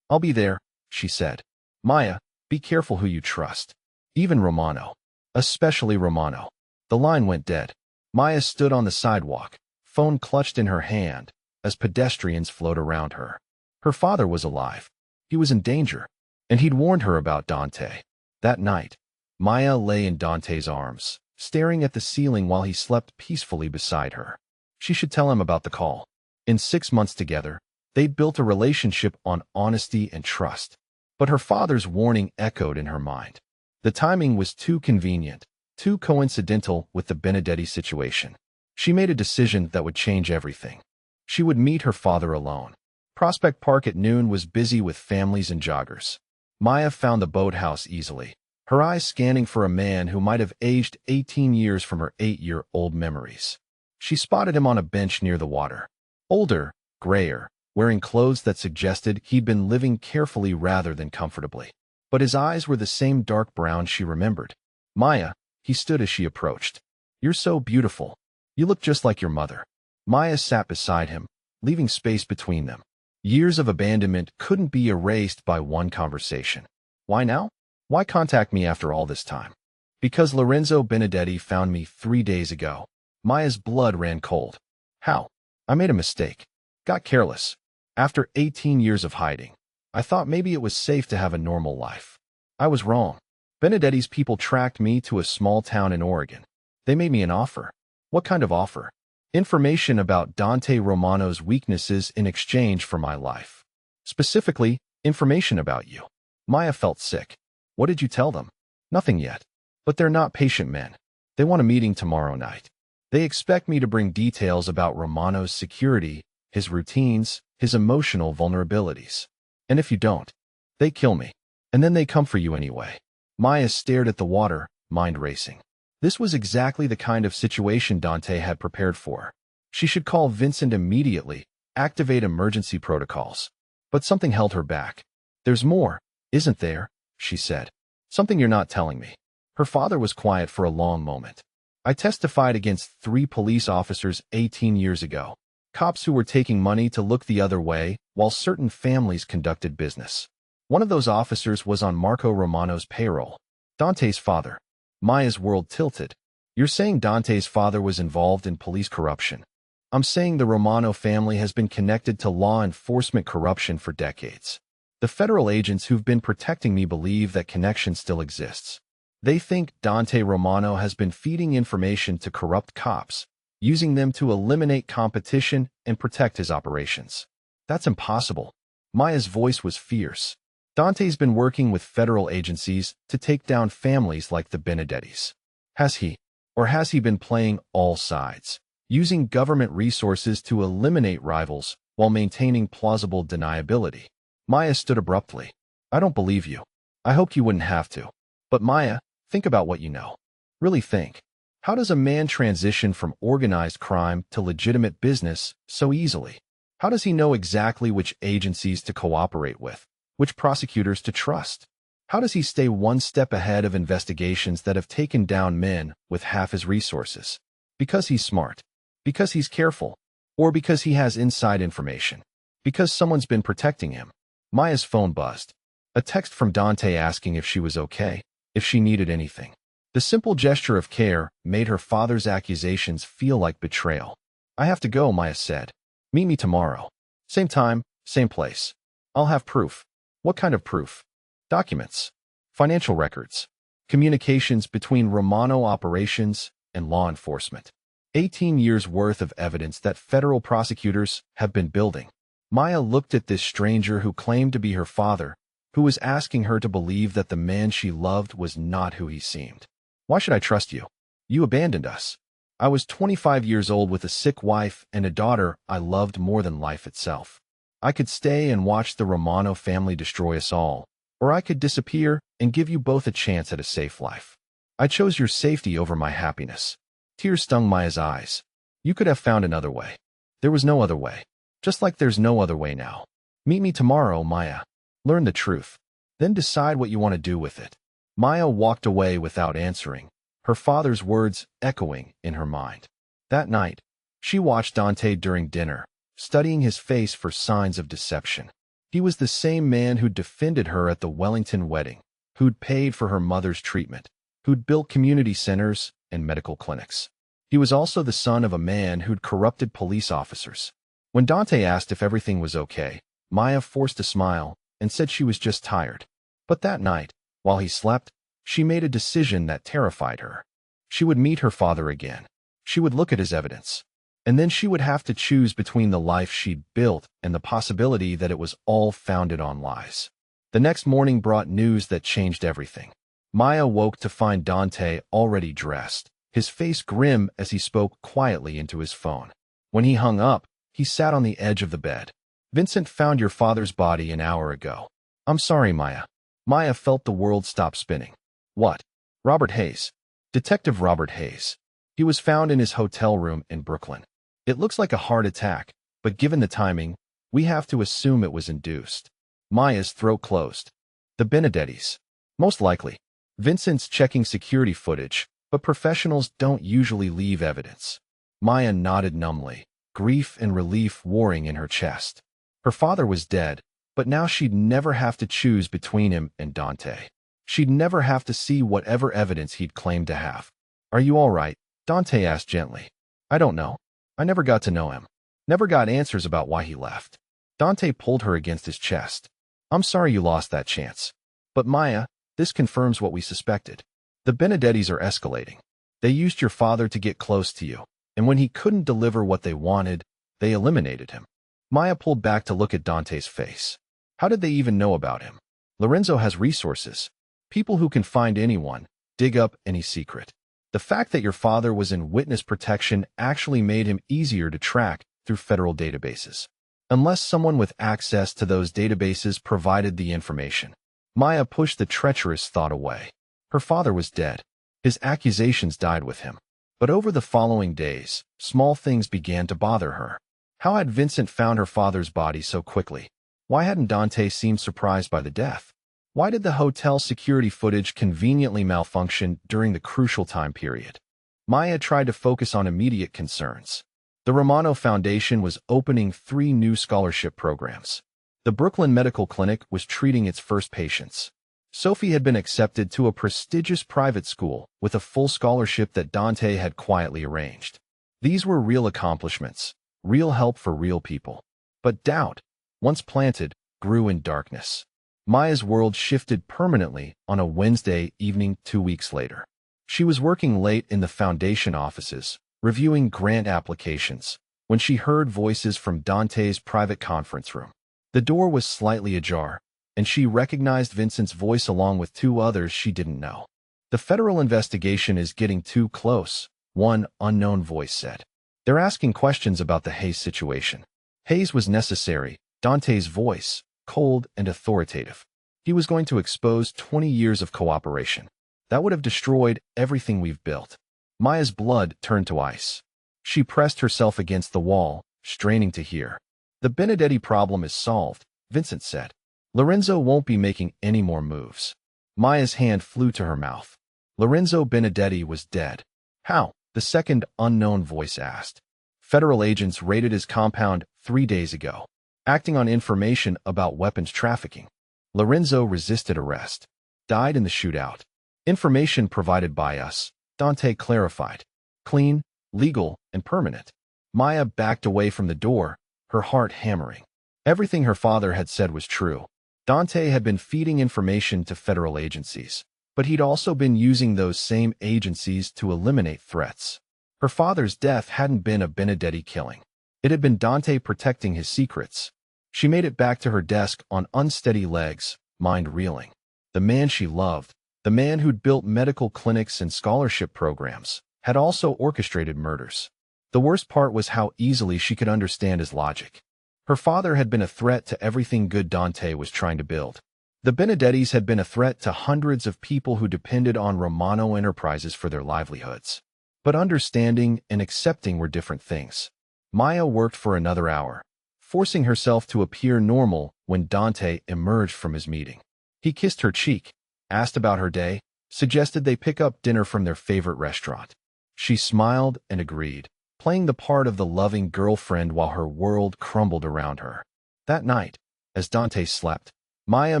I'll be there, she said. Maya, be careful who you trust. Even Romano. Especially Romano. The line went dead. Maya stood on the sidewalk, phone clutched in her hand, as pedestrians flowed around her. Her father was alive. He was in danger, and he'd warned her about Dante. That night, Maya lay in Dante's arms, staring at the ceiling while he slept peacefully beside her. She should tell him about the call. In 6 months together, they'd built a relationship on honesty and trust. But her father's warning echoed in her mind. The timing was too convenient, too coincidental with the Benedetti situation. She made a decision that would change everything. She would meet her father alone. Prospect Park at noon was busy with families and joggers. Maya found the boathouse easily, her eyes scanning for a man who might have aged 18 years from her 8-year-old memories. She spotted him on a bench near the water. Older, grayer, wearing clothes that suggested he'd been living carefully rather than comfortably. But his eyes were the same dark brown she remembered. Maya, he stood as she approached. You're so beautiful. You look just like your mother. Maya sat beside him, leaving space between them. Years of abandonment couldn't be erased by one conversation. Why now? Why contact me after all this time? Because Lorenzo Benedetti found me 3 days ago. Maya's blood ran cold. How? I made a mistake. Got careless. After 18 years of hiding, I thought maybe it was safe to have a normal life. I was wrong. Benedetti's people tracked me to a small town in Oregon. They made me an offer. What kind of offer? Information about Dante Romano's weaknesses in exchange for my life. Specifically, information about you. Maya felt sick. What did you tell them? Nothing yet. But they're not patient men. They want a meeting tomorrow night. They expect me to bring details about Romano's security, his routines, his emotional vulnerabilities. And if you don't, they kill me. And then they come for you anyway. Maya stared at the water, mind racing. This was exactly the kind of situation Dante had prepared for. She should call Vincent immediately, activate emergency protocols. But something held her back. There's more, isn't there? She said. Something you're not telling me. Her father was quiet for a long moment. I testified against 3 police officers 18 years ago. Cops who were taking money to look the other way while certain families conducted business. One of those officers was on Marco Romano's payroll. Dante's father. Maya's world tilted. You're saying Dante's father was involved in police corruption. I'm saying the Romano family has been connected to law enforcement corruption for decades. The federal agents who've been protecting me believe that connection still exists. They think Dante Romano has been feeding information to corrupt cops, using them to eliminate competition and protect his operations. That's impossible. Maya's voice was fierce. Dante's been working with federal agencies to take down families like the Benedettis. Has he? Or has he been playing all sides, using government resources to eliminate rivals while maintaining plausible deniability? Maya stood abruptly. I don't believe you. I hoped you wouldn't have to. But Maya, think about what you know. Really think. How does a man transition from organized crime to legitimate business so easily? How does he know exactly which agencies to cooperate with, which prosecutors to trust? How does he stay one step ahead of investigations that have taken down men with half his resources? Because he's smart. Because he's careful. Or because he has inside information. Because someone's been protecting him. Maya's phone buzzed. A text from Dante asking if she was okay, if she needed anything. The simple gesture of care made her father's accusations feel like betrayal. I have to go, Maya said. Meet me tomorrow. Same time, same place. I'll have proof. What kind of proof? Documents. Financial records. Communications between Romano operations and law enforcement. 18 years worth of evidence that federal prosecutors have been building. Maya looked at this stranger who claimed to be her father, who was asking her to believe that the man she loved was not who he seemed. Why should I trust you? You abandoned us. I was 25 years old with a sick wife and a daughter I loved more than life itself. I could stay and watch the Romano family destroy us all, or I could disappear and give you both a chance at a safe life. I chose your safety over my happiness. Tears stung Maya's eyes. You could have found another way. There was no other way. Just like there's no other way now. Meet me tomorrow, Maya. Learn the truth. Then decide what you want to do with it. Maya walked away without answering, her father's words echoing in her mind. That night, she watched Dante during dinner, studying his face for signs of deception. He was the same man who'd defended her at the Wellington wedding, who'd paid for her mother's treatment, who'd built community centers and medical clinics. He was also the son of a man who'd corrupted police officers. When Dante asked if everything was okay, Maya forced a smile and said she was just tired. But that night, while he slept, she made a decision that terrified her. She would meet her father again. She would look at his evidence. And then she would have to choose between the life she'd built and the possibility that it was all founded on lies. The next morning brought news that changed everything. Maya woke to find Dante already dressed, his face grim as he spoke quietly into his phone. When he hung up, he sat on the edge of the bed. Vincent found your father's body an hour ago. I'm sorry, Maya. Maya felt the world stop spinning. What? Robert Hayes. Detective Robert Hayes. He was found in his hotel room in Brooklyn. It looks like a heart attack, but given the timing, we have to assume it was induced. Maya's throat closed. The Benedettis. Most likely. Vincent's checking security footage, but professionals don't usually leave evidence. Maya nodded numbly, grief and relief warring in her chest. Her father was dead, but now she'd never have to choose between him and Dante. She'd never have to see whatever evidence he'd claimed to have. Are you all right? Dante asked gently. I don't know. I never got to know him. Never got answers about why he left. Dante pulled her against his chest. I'm sorry you lost that chance. But Maya, this confirms what we suspected. The Benedettis are escalating. They used your father to get close to you, and when he couldn't deliver what they wanted, they eliminated him. Maya pulled back to look at Dante's face. How did they even know about him? Lorenzo has resources. People who can find anyone, dig up any secret. The fact that your father was in witness protection actually made him easier to track through federal databases. Unless someone with access to those databases provided the information. Maya pushed the treacherous thought away. Her father was dead. His accusations died with him. But over the following days, small things began to bother her. How had Vincent found her father's body so quickly? Why hadn't Dante seemed surprised by the death? Why did the hotel security footage conveniently malfunction during the crucial time period? Maya tried to focus on immediate concerns. The Romano Foundation was opening 3 new scholarship programs. The Brooklyn Medical Clinic was treating its first patients. Sophie had been accepted to a prestigious private school with a full scholarship that Dante had quietly arranged. These were real accomplishments, real help for real people. But doubt, once planted, grew in darkness. Maya's world shifted permanently on a Wednesday evening 2 weeks later. She was working late in the foundation offices, reviewing grant applications, when she heard voices from Dante's private conference room. The door was slightly ajar, and she recognized Vincent's voice along with 2 others she didn't know. The federal investigation is getting too close, one unknown voice said. They're asking questions about the Hayes situation. Hayes was necessary, Dante's voice, cold and authoritative. He was going to expose 20 years of cooperation. That would have destroyed everything we've built. Maya's blood turned to ice. She pressed herself against the wall, straining to hear. The Benedetti problem is solved, Vincent said. Lorenzo won't be making any more moves. Maya's hand flew to her mouth. Lorenzo Benedetti was dead. How? The second unknown voice asked. Federal agents raided his compound 3 days ago, acting on information about weapons trafficking. Lorenzo resisted arrest. Died in the shootout. Information provided by us, Dante clarified. Clean, legal, and permanent. Maya backed away from the door, her heart hammering. Everything her father had said was true. Dante had been feeding information to federal agencies, but he'd also been using those same agencies to eliminate threats. Her father's death hadn't been a Benedetti killing. It had been Dante protecting his secrets. She made it back to her desk on unsteady legs, mind reeling. The man she loved, the man who'd built medical clinics and scholarship programs, had also orchestrated murders. The worst part was how easily she could understand his logic. Her father had been a threat to everything good Dante was trying to build. The Benedettis had been a threat to hundreds of people who depended on Romano enterprises for their livelihoods. But understanding and accepting were different things. Maya worked for another hour, forcing herself to appear normal when Dante emerged from his meeting. He kissed her cheek, asked about her day, suggested they pick up dinner from their favorite restaurant. She smiled and agreed, playing the part of the loving girlfriend while her world crumbled around her. That night, as Dante slept, Maya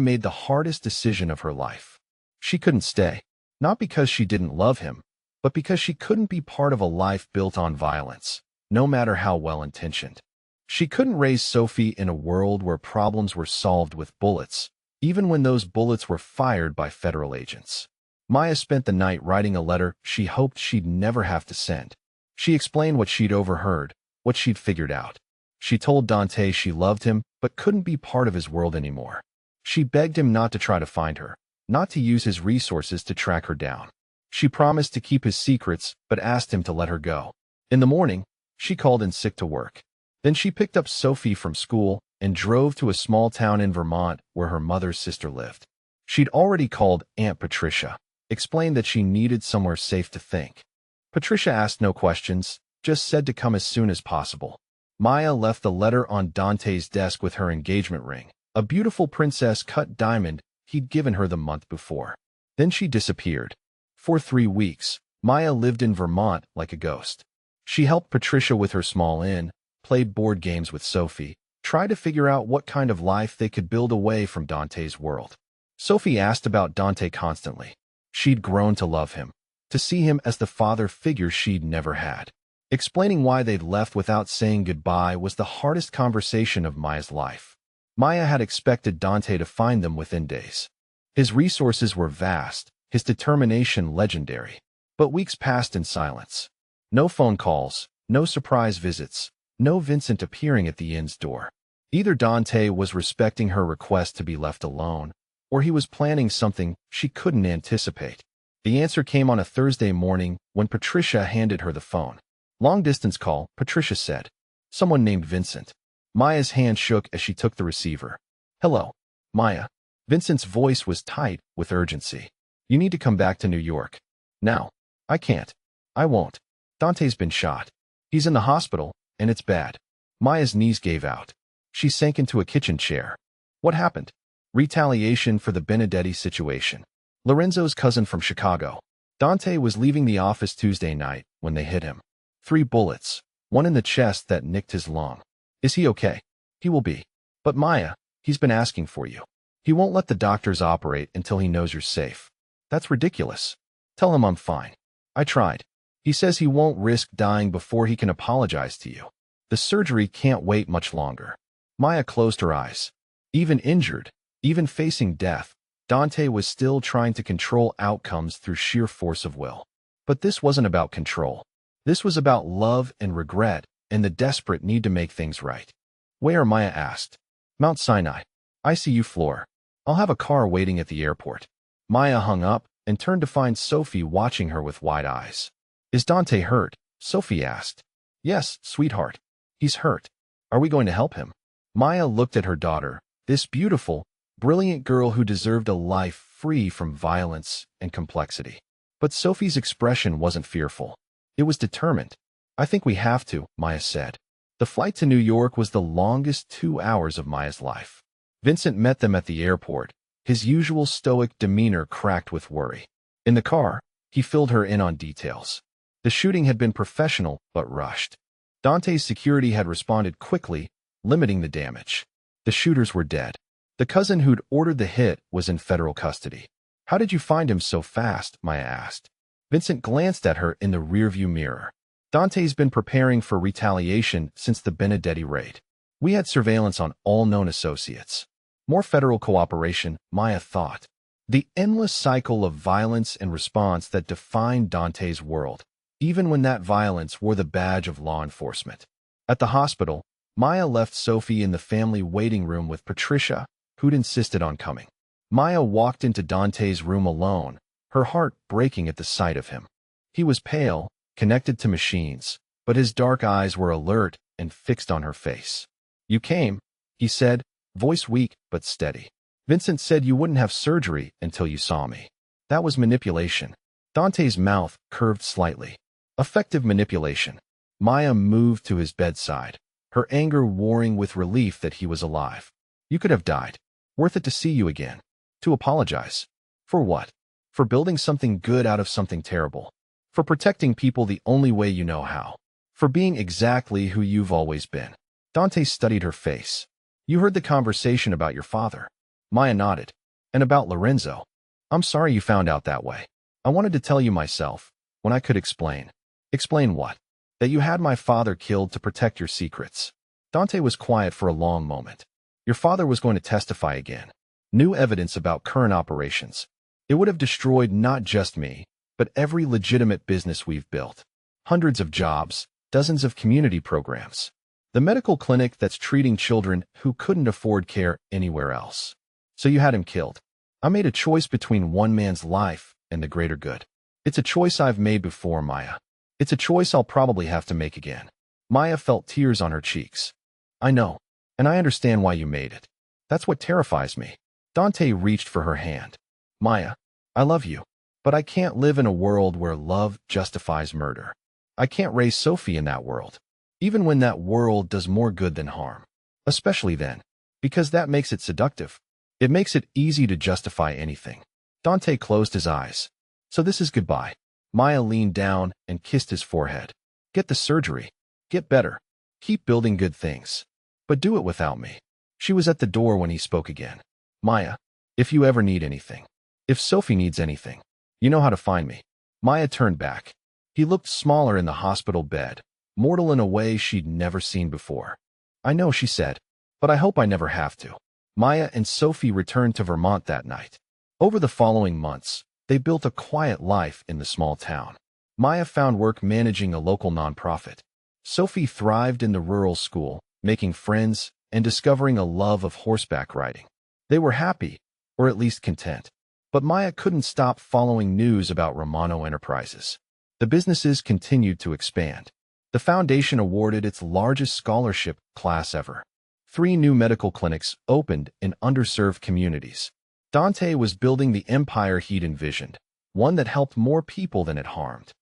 made the hardest decision of her life. She couldn't stay, not because she didn't love him, but because she couldn't be part of a life built on violence, no matter how well-intentioned. She couldn't raise Sophie in a world where problems were solved with bullets, even when those bullets were fired by federal agents. Maya spent the night writing a letter she hoped she'd never have to send. She explained what she'd overheard, what she'd figured out. She told Dante she loved him but couldn't be part of his world anymore. She begged him not to try to find her, not to use his resources to track her down. She promised to keep his secrets but asked him to let her go. In the morning, she called in sick to work. Then she picked up Sophie from school and drove to a small town in Vermont where her mother's sister lived. She'd already called Aunt Patricia, explained that she needed somewhere safe to think. Patricia asked no questions, just said to come as soon as possible. Maya left the letter on Dante's desk with her engagement ring, a beautiful princess-cut diamond he'd given her the month before. Then she disappeared. For 3 weeks, Maya lived in Vermont like a ghost. She helped Patricia with her small inn, played board games with Sophie, tried to figure out what kind of life they could build away from Dante's world. Sophie asked about Dante constantly. She'd grown to love him, to see him as the father figure she'd never had. Explaining why they'd left without saying goodbye was the hardest conversation of Maya's life. Maya had expected Dante to find them within days. His resources were vast, his determination legendary. But weeks passed in silence. No phone calls, no surprise visits, no Vincent appearing at the inn's door. Either Dante was respecting her request to be left alone, or he was planning something she couldn't anticipate. The answer came on a Thursday morning when Patricia handed her the phone. Long-distance call, Patricia said. Someone named Vincent. Maya's hand shook as she took the receiver. Hello, Maya. Vincent's voice was tight with urgency. You need to come back to New York. Now. I can't. I won't. Dante's been shot. He's in the hospital, and it's bad. Maya's knees gave out. She sank into a kitchen chair. What happened? Retaliation for the Benedetti situation. Lorenzo's cousin from Chicago. Dante was leaving the office Tuesday night when they hit him. 3 bullets, one in the chest that nicked his lung. Is he okay? He will be. But Maya, he's been asking for you. He won't let the doctors operate until he knows you're safe. That's ridiculous. Tell him I'm fine. I tried. He says he won't risk dying before he can apologize to you. The surgery can't wait much longer. Maya closed her eyes. Even injured, even facing death, Dante was still trying to control outcomes through sheer force of will. But this wasn't about control. This was about love and regret and the desperate need to make things right. Where? Maya asked. Mount Sinai. ICU floor. I'll have a car waiting at the airport. Maya hung up and turned to find Sophie watching her with wide eyes. Is Dante hurt? Sophie asked. Yes, sweetheart. He's hurt. Are we going to help him? Maya looked at her daughter, this beautiful, brilliant girl who deserved a life free from violence and complexity. But Sophie's expression wasn't fearful. It was determined. I think we have to, Maya said. The flight to New York was the longest 2 hours of Maya's life. Vincent met them at the airport, his usual stoic demeanor cracked with worry. In the car, he filled her in on details. The shooting had been professional but rushed. Dante's security had responded quickly, limiting the damage. The shooters were dead. The cousin who'd ordered the hit was in federal custody. How did you find him so fast? Maya asked. Vincent glanced at her in the rearview mirror. Dante's been preparing for retaliation since the Benedetti raid. We had surveillance on all known associates. More federal cooperation, Maya thought. The endless cycle of violence and response that defined Dante's world, even when that violence wore the badge of law enforcement. At the hospital, Maya left Sophie in the family waiting room with Patricia, who'd insisted on coming. Maya walked into Dante's room alone, her heart breaking at the sight of him. He was pale, connected to machines, but his dark eyes were alert and fixed on her face. You came, he said, voice weak but steady. Vincent said you wouldn't have surgery until you saw me. That was manipulation. Dante's mouth curved slightly. Effective manipulation. Maya moved to his bedside, her anger warring with relief that he was alive. You could have died. Worth it to see you again. To apologize. For what? For building something good out of something terrible. For protecting people the only way you know how. For being exactly who you've always been. Dante studied her face. You heard the conversation about your father. Maya nodded. And about Lorenzo. I'm sorry you found out that way. I wanted to tell you myself, when I could explain. Explain what? That you had my father killed to protect your secrets. Dante was quiet for a long moment. Your father was going to testify again. New evidence about current operations. It would have destroyed not just me, but every legitimate business we've built. Hundreds of jobs, dozens of community programs. The medical clinic that's treating children who couldn't afford care anywhere else. So you had him killed. I made a choice between one man's life and the greater good. It's a choice I've made before, Maya. It's a choice I'll probably have to make again. Maya felt tears on her cheeks. I know, and I understand why you made it. That's what terrifies me. Dante reached for her hand. Maya, I love you, but I can't live in a world where love justifies murder. I can't raise Sophie in that world, even when that world does more good than harm. Especially then, because that makes it seductive. It makes it easy to justify anything. Dante closed his eyes. So this is goodbye. Maya leaned down and kissed his forehead. Get the surgery. Get better. Keep building good things. But do it without me. She was at the door when he spoke again. Maya, if you ever need anything, if Sophie needs anything, you know how to find me. Maya turned back. He looked smaller in the hospital bed, mortal in a way she'd never seen before. I know, she said, but I hope I never have to. Maya and Sophie returned to Vermont that night. Over the following months, they built a quiet life in the small town. Maya found work managing a local nonprofit. Sophie thrived in the rural school, making friends and discovering a love of horseback riding. They were happy, or at least content. But Maya couldn't stop following news about Romano Enterprises. The businesses continued to expand. The foundation awarded its largest scholarship class ever. 3 new medical clinics opened in underserved communities. Dante was building the empire he'd envisioned, one that helped more people than it harmed.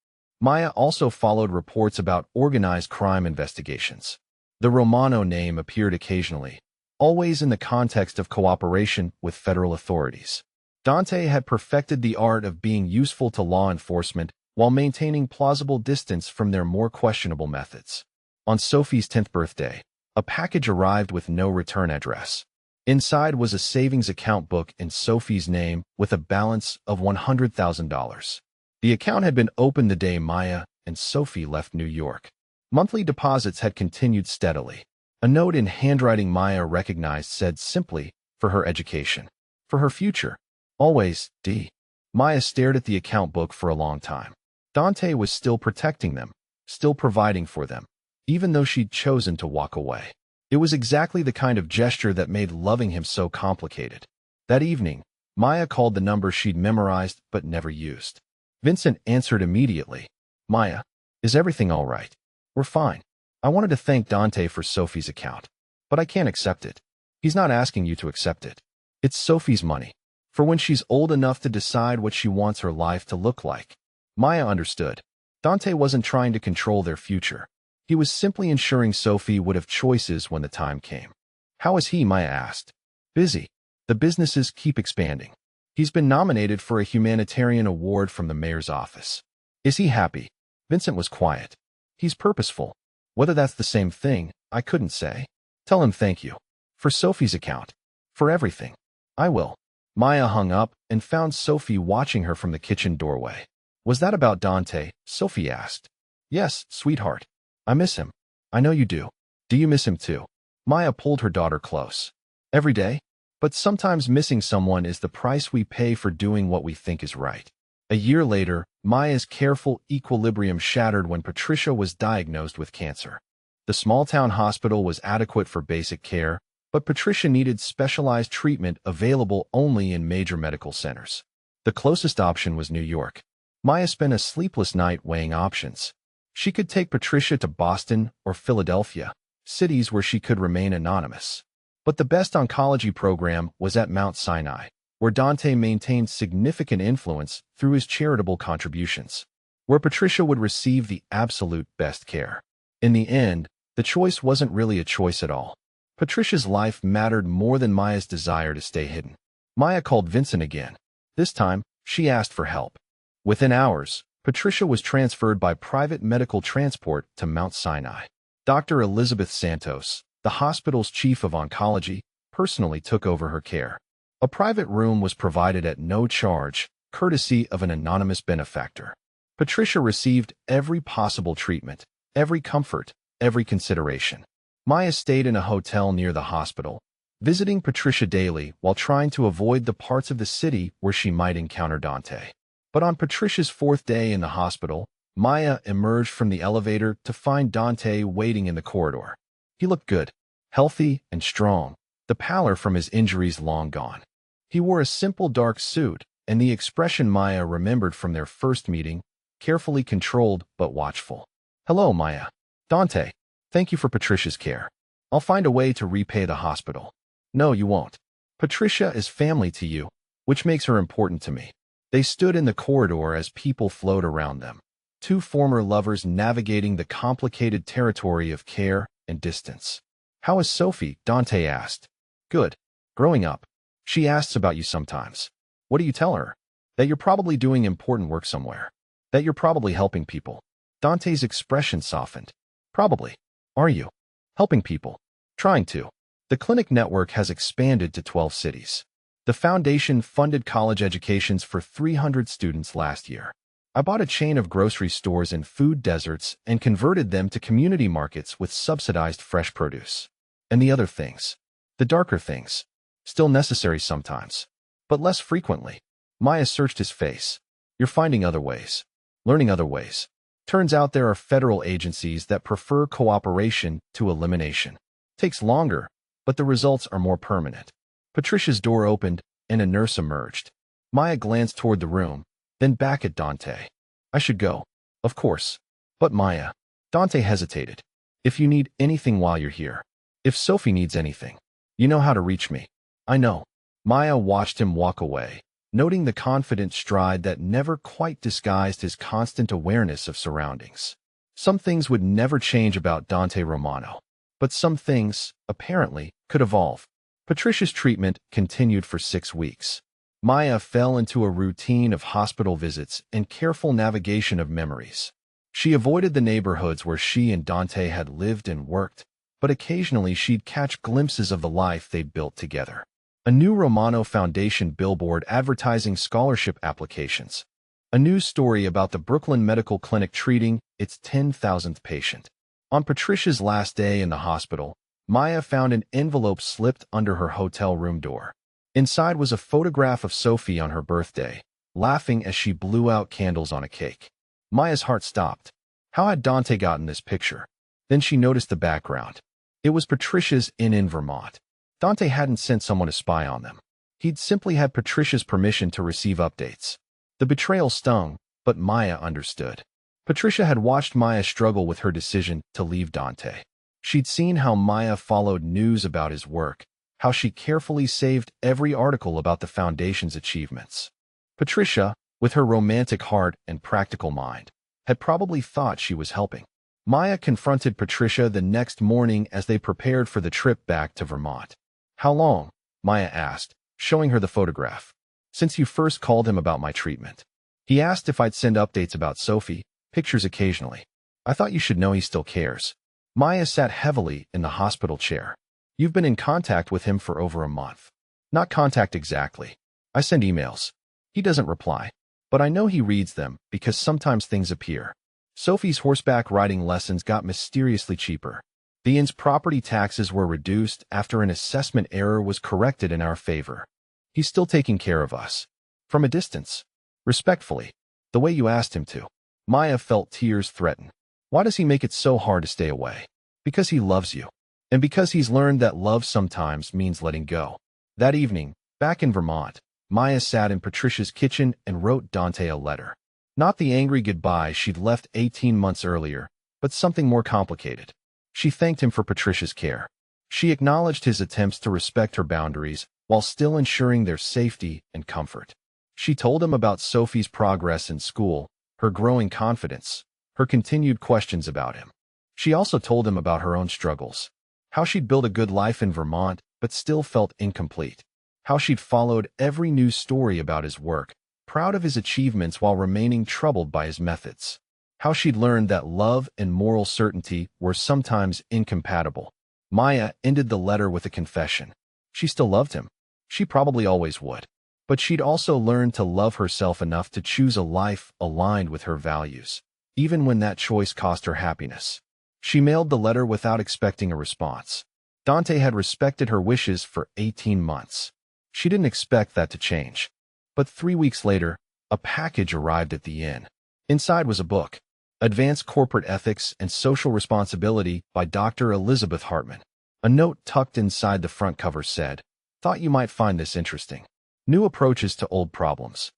Maya also followed reports about organized crime investigations. The Romano name appeared occasionally, always in the context of cooperation with federal authorities. Dante had perfected the art of being useful to law enforcement while maintaining plausible distance from their more questionable methods. On Sophie's 10th birthday, a package arrived with no return address. Inside was a savings account book in Sophie's name with a balance of $100,000. The account had been opened the day Maya and Sophie left New York. Monthly deposits had continued steadily. A note in handwriting Maya recognized said simply, for her education. For her future. Always, D. Maya stared at the account book for a long time. Dante was still protecting them, still providing for them, even though she'd chosen to walk away. It was exactly the kind of gesture that made loving him so complicated. That evening, Maya called the number she'd memorized but never used. Vincent answered immediately. Maya, is everything all right? We're fine. I wanted to thank Dante for Sophie's account, but I can't accept it. He's not asking you to accept it. It's Sophie's money, for when she's old enough to decide what she wants her life to look like. Maya understood. Dante wasn't trying to control their future. He was simply ensuring Sophie would have choices when the time came. How is he? Maya asked. Busy. The businesses keep expanding. He's been nominated for a humanitarian award from the mayor's office. Is he happy? Vincent was quiet. He's purposeful. Whether that's the same thing, I couldn't say. Tell him thank you. For Sophie's account. For everything. I will. Maya hung up and found Sophie watching her from the kitchen doorway. Was that about Dante? Sophie asked. Yes, sweetheart. I miss him. I know you do. Do you miss him too? Maya pulled her daughter close. Every day? But sometimes missing someone is the price we pay for doing what we think is right. A year later, Maya's careful equilibrium shattered when Patricia was diagnosed with cancer. The small-town hospital was adequate for basic care, but Patricia needed specialized treatment available only in major medical centers. The closest option was New York. Maya spent a sleepless night weighing options. She could take Patricia to Boston or Philadelphia, cities where she could remain anonymous. But the best oncology program was at Mount Sinai, where Dante maintained significant influence through his charitable contributions, where Patricia would receive the absolute best care. In the end, the choice wasn't really a choice at all. Patricia's life mattered more than Maya's desire to stay hidden. Maya called Vincent again. This time, she asked for help. Within hours, Patricia was transferred by private medical transport to Mount Sinai. Dr. Elizabeth Santos, the hospital's chief of oncology, personally took over her care. A private room was provided at no charge, courtesy of an anonymous benefactor. Patricia received every possible treatment, every comfort, every consideration. Maya stayed in a hotel near the hospital, visiting Patricia daily while trying to avoid the parts of the city where she might encounter Dante. But on Patricia's fourth day in the hospital, Maya emerged from the elevator to find Dante waiting in the corridor. He looked good, healthy and strong, the pallor from his injuries long gone. He wore a simple dark suit, and the expression Maya remembered from their first meeting, carefully controlled but watchful. "Hello, Maya." "Dante, thank you for Patricia's care. I'll find a way to repay the hospital." "No, you won't. Patricia is family to you, which makes her important to me." They stood in the corridor as people flowed around them. Two former lovers navigating the complicated territory of care and distance. "How is Sophie?" Dante asked. "Good. Growing up. She asks about you sometimes." "What do you tell her?" "That you're probably doing important work somewhere. That you're probably helping people." Dante's expression softened. "Probably. Are you? Helping people?" "Trying to. The clinic network has expanded to 12 cities. The foundation funded college educations for 300 students last year. I bought a chain of grocery stores in food deserts and converted them to community markets with subsidized fresh produce. And the other things. The darker things. Still necessary sometimes. But less frequently." Maya searched his face. "You're finding other ways. Learning other ways. Turns out there are federal agencies that prefer cooperation to elimination. Takes longer, but the results are more permanent." Patricia's door opened, and a nurse emerged. Maya glanced toward the room, then back at Dante. "I should go. Of course. But Maya." Dante hesitated. "If you need anything while you're here. If Sophie needs anything. You know how to reach me." "I know." Maya watched him walk away, noting the confident stride that never quite disguised his constant awareness of surroundings. Some things would never change about Dante Romano. But some things, apparently, could evolve. Patricia's treatment continued for 6 weeks. Maya fell into a routine of hospital visits and careful navigation of memories. She avoided the neighborhoods where she and Dante had lived and worked, but occasionally she'd catch glimpses of the life they'd built together. A new Romano Foundation billboard advertising scholarship applications. A news story about the Brooklyn Medical Clinic treating its 10,000th patient. On Patricia's last day in the hospital, Maya found an envelope slipped under her hotel room door. Inside was a photograph of Sophie on her birthday, laughing as she blew out candles on a cake. Maya's heart stopped. How had Dante gotten this picture? Then she noticed the background. It was Patricia's in Vermont. Dante hadn't sent someone to spy on them. He'd simply had Patricia's permission to receive updates. The betrayal stung, but Maya understood. Patricia had watched Maya struggle with her decision to leave Dante. She'd seen how Maya followed news about his work, how she carefully saved every article about the Foundation's achievements. Patricia, with her romantic heart and practical mind, had probably thought she was helping. Maya confronted Patricia the next morning as they prepared for the trip back to Vermont. "How long?" Maya asked, showing her the photograph. "Since you first called him about my treatment. He asked if I'd send updates about Sophie, pictures occasionally. I thought you should know he still cares." Maya sat heavily in the hospital chair. "You've been in contact with him for over a month." "Not contact exactly. I send emails. He doesn't reply. But I know he reads them because sometimes things appear. Sophie's horseback riding lessons got mysteriously cheaper. The inn's property taxes were reduced after an assessment error was corrected in our favor. He's still taking care of us. From a distance. Respectfully. The way you asked him to." Maya felt tears threaten. "Why does he make it so hard to stay away?" "Because he loves you. And because he's learned that love sometimes means letting go." That evening, back in Vermont, Maya sat in Patricia's kitchen and wrote Dante a letter. Not the angry goodbye she'd left 18 months earlier, but something more complicated. She thanked him for Patricia's care. She acknowledged his attempts to respect her boundaries while still ensuring their safety and comfort. She told him about Sophie's progress in school, her growing confidence, her continued questions about him. She also told him about her own struggles. How she'd built a good life in Vermont, but still felt incomplete. How she'd followed every news story about his work, proud of his achievements while remaining troubled by his methods. How she'd learned that love and moral certainty were sometimes incompatible. Maya ended the letter with a confession. She still loved him. She probably always would. But she'd also learned to love herself enough to choose a life aligned with her values, even when that choice cost her happiness. She mailed the letter without expecting a response. Dante had respected her wishes for 18 months. She didn't expect that to change. But 3 weeks later, a package arrived at the inn. Inside was a book, Advanced Corporate Ethics and Social Responsibility by Dr. Elizabeth Hartman. A note tucked inside the front cover said, "Thought you might find this interesting. New approaches to old problems."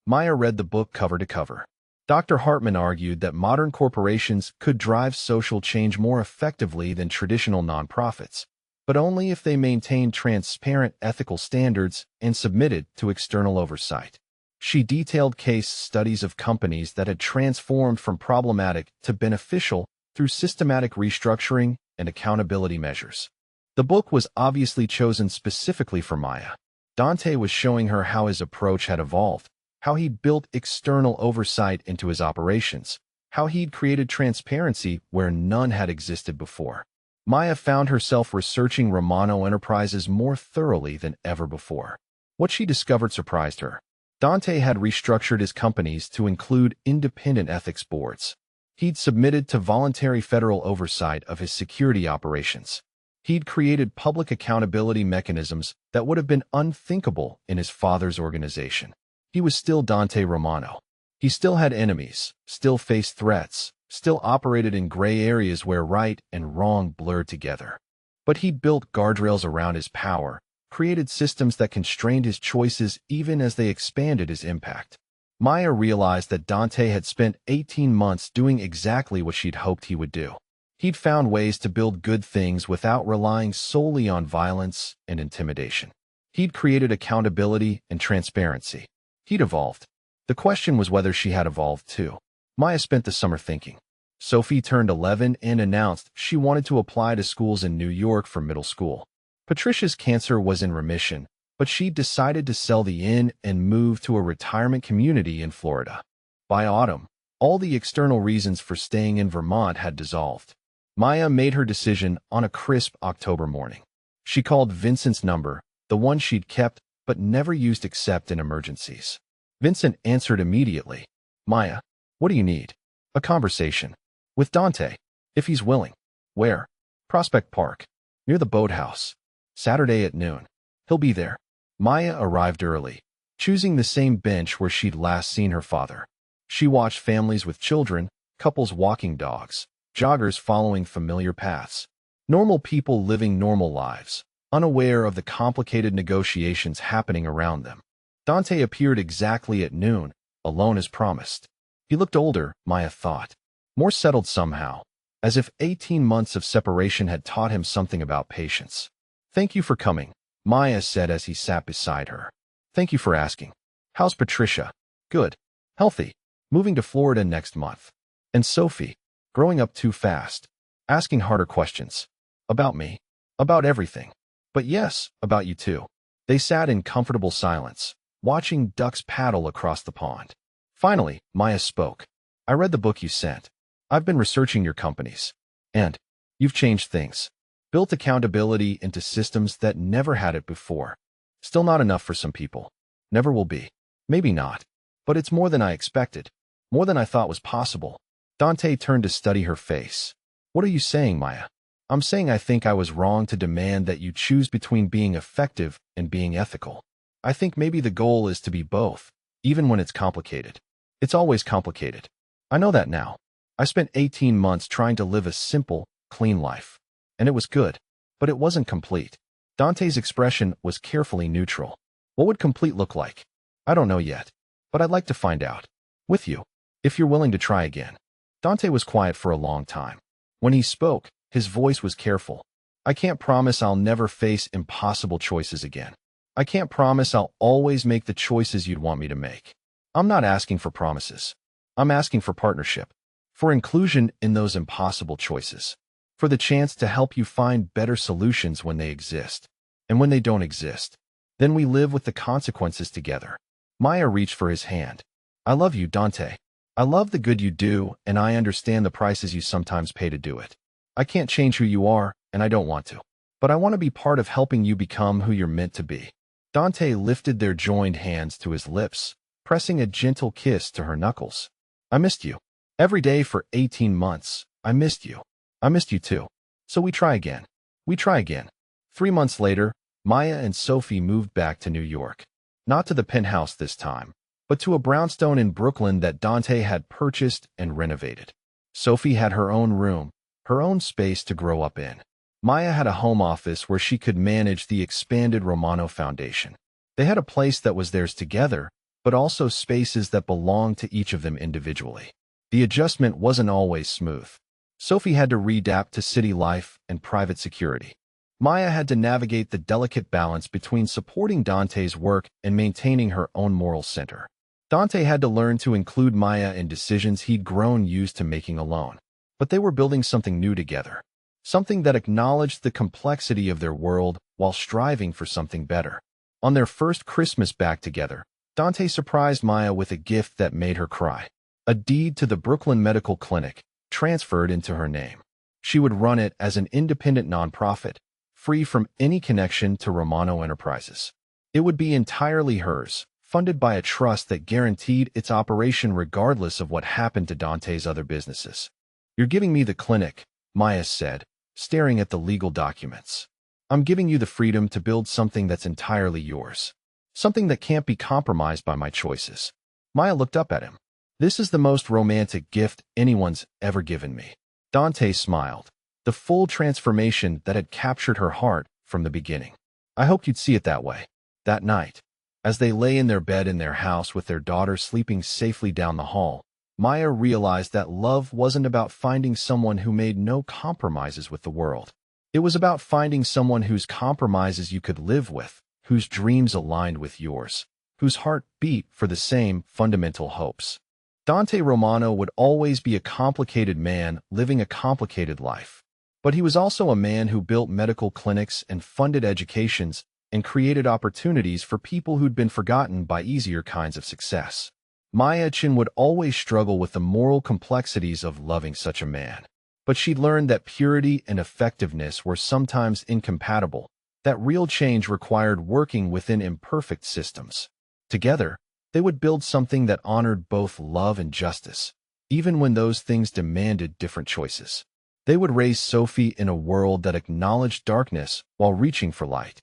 Maya read the book cover to cover. Dr. Hartman argued that modern corporations could drive social change more effectively than traditional nonprofits, but only if they maintained transparent ethical standards and submitted to external oversight. She detailed case studies of companies that had transformed from problematic to beneficial through systematic restructuring and accountability measures. The book was obviously chosen specifically for Maya. Dante was showing her how his approach had evolved, how he'd built external oversight into his operations, how he'd created transparency where none had existed before. Maya found herself researching Romano Enterprises more thoroughly than ever before. What she discovered surprised her. Dante had restructured his companies to include independent ethics boards. He'd submitted to voluntary federal oversight of his security operations. He'd created public accountability mechanisms that would have been unthinkable in his father's organization. He was still Dante Romano. He still had enemies, still faced threats, still operated in gray areas where right and wrong blurred together. But he'd built guardrails around his power, created systems that constrained his choices even as they expanded his impact. Maya realized that Dante had spent 18 months doing exactly what she'd hoped he would do. He'd found ways to build good things without relying solely on violence and intimidation. He'd created accountability and transparency. He'd evolved. The question was whether she had evolved too. Maya spent the summer thinking. Sophie turned 11 and announced she wanted to apply to schools in New York for middle school. Patricia's cancer was in remission, but she decided to sell the inn and move to a retirement community in Florida. By autumn, all the external reasons for staying in Vermont had dissolved. Maya made her decision on a crisp October morning. She called Vincent's number, the one she'd kept but never used except in emergencies. Vincent answered immediately. "Maya, what do you need?" "A conversation. With Dante. If he's willing." "Where?" "Prospect Park. Near the boathouse. Saturday at noon. He'll be there." Maya arrived early, choosing the same bench where she'd last seen her father. She watched families with children, couples walking dogs, joggers following familiar paths. Normal people living normal lives, unaware of the complicated negotiations happening around them. Dante appeared exactly at noon, alone as promised. He looked older, Maya thought. More settled somehow, as if 18 months of separation had taught him something about patience. "Thank you for coming," Maya said as he sat beside her. "Thank you for asking. How's Patricia?" "Good. Healthy. Moving to Florida next month." "And Sophie?" "Growing up too fast. Asking harder questions. About me. About everything. But yes, about you too." They sat in comfortable silence, watching ducks paddle across the pond. Finally, Maya spoke. "I read the book you sent. I've been researching your companies. And you've changed things. Built accountability into systems that never had it before. Still not enough for some people. Never will be. Maybe not. But it's more than I expected. More than I thought was possible." Dante turned to study her face. "What are you saying, Maya?" "I'm saying I think I was wrong to demand that you choose between being effective and being ethical. I think maybe the goal is to be both, even when it's complicated. It's always complicated. I know that now. I spent 18 months trying to live a simple, clean life. And it was good. But it wasn't complete." Dante's expression was carefully neutral. "What would complete look like?" "I don't know yet. But I'd like to find out. With you. If you're willing to try again." Dante was quiet for a long time. When he spoke, his voice was careful. "I can't promise I'll never face impossible choices again. I can't promise I'll always make the choices you'd want me to make. I'm not asking for promises. I'm asking for partnership. for inclusion in those impossible choices, for the chance to help you find better solutions when they exist. And when they don't exist, then we live with the consequences together. Maya reached for his hand. I love you, Dante. I love the good you do, and I understand the prices you sometimes pay to do it. I can't change who you are, and I don't want to. But I want to be part of helping you become who you're meant to be. Dante lifted their joined hands to his lips, pressing a gentle kiss to her knuckles. I missed you. Every day for 18 months, I missed you. I missed you too. So we try again. We try again. 3 months later, Maya and Sophie moved back to New York. Not to the penthouse this time, but to a brownstone in Brooklyn that Dante had purchased and renovated. Sophie had her own room, her own space to grow up in. Maya had a home office where she could manage the expanded Romano Foundation. They had a place that was theirs together, but also spaces that belonged to each of them individually. The adjustment wasn't always smooth. Sophie had to readapt to city life and private security. Maya had to navigate the delicate balance between supporting Dante's work and maintaining her own moral center. Dante had to learn to include Maya in decisions he'd grown used to making alone. But they were building something new together, something that acknowledged the complexity of their world while striving for something better. On their first Christmas back together, Dante surprised Maya with a gift that made her cry. A deed to the Brooklyn Medical Clinic, transferred into her name. She would run it as an independent nonprofit, free from any connection to Romano Enterprises. It would be entirely hers, funded by a trust that guaranteed its operation regardless of what happened to Dante's other businesses. You're giving me the clinic, Maya said, staring at the legal documents. I'm giving you the freedom to build something that's entirely yours. Something that can't be compromised by my choices. Maya looked up at him. This is the most romantic gift anyone's ever given me. Dante smiled, the full transformation that had captured her heart from the beginning. I hoped you'd see it that way. That night, as they lay in their bed in their house with their daughter sleeping safely down the hall, Maya realized that love wasn't about finding someone who made no compromises with the world. It was about finding someone whose compromises you could live with, whose dreams aligned with yours, whose heart beat for the same fundamental hopes. Dante Romano would always be a complicated man living a complicated life. But he was also a man who built medical clinics and funded educations and created opportunities for people who'd been forgotten by easier kinds of success. Maya Chin would always struggle with the moral complexities of loving such a man. But she'd learned that purity and effectiveness were sometimes incompatible, that real change required working within imperfect systems. Together, they would build something that honored both love and justice, even when those things demanded different choices. They would raise Sophie in a world that acknowledged darkness while reaching for light.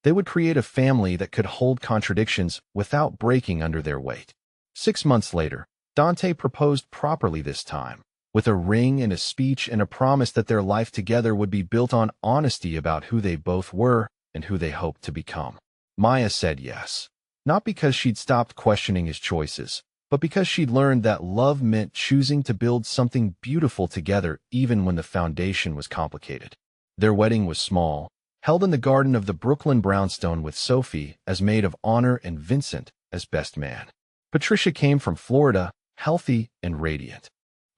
They would create a family that could hold contradictions without breaking under their weight. 6 months later, Dante proposed properly this time, with a ring and a speech and a promise that their life together would be built on honesty about who they both were and who they hoped to become. Maya said yes, not because she'd stopped questioning his choices, but because she'd learned that love meant choosing to build something beautiful together even when the foundation was complicated. Their wedding was small, held in the garden of the Brooklyn brownstone with Sophie as maid of honor and Vincent as best man. Patricia came from Florida, healthy and radiant.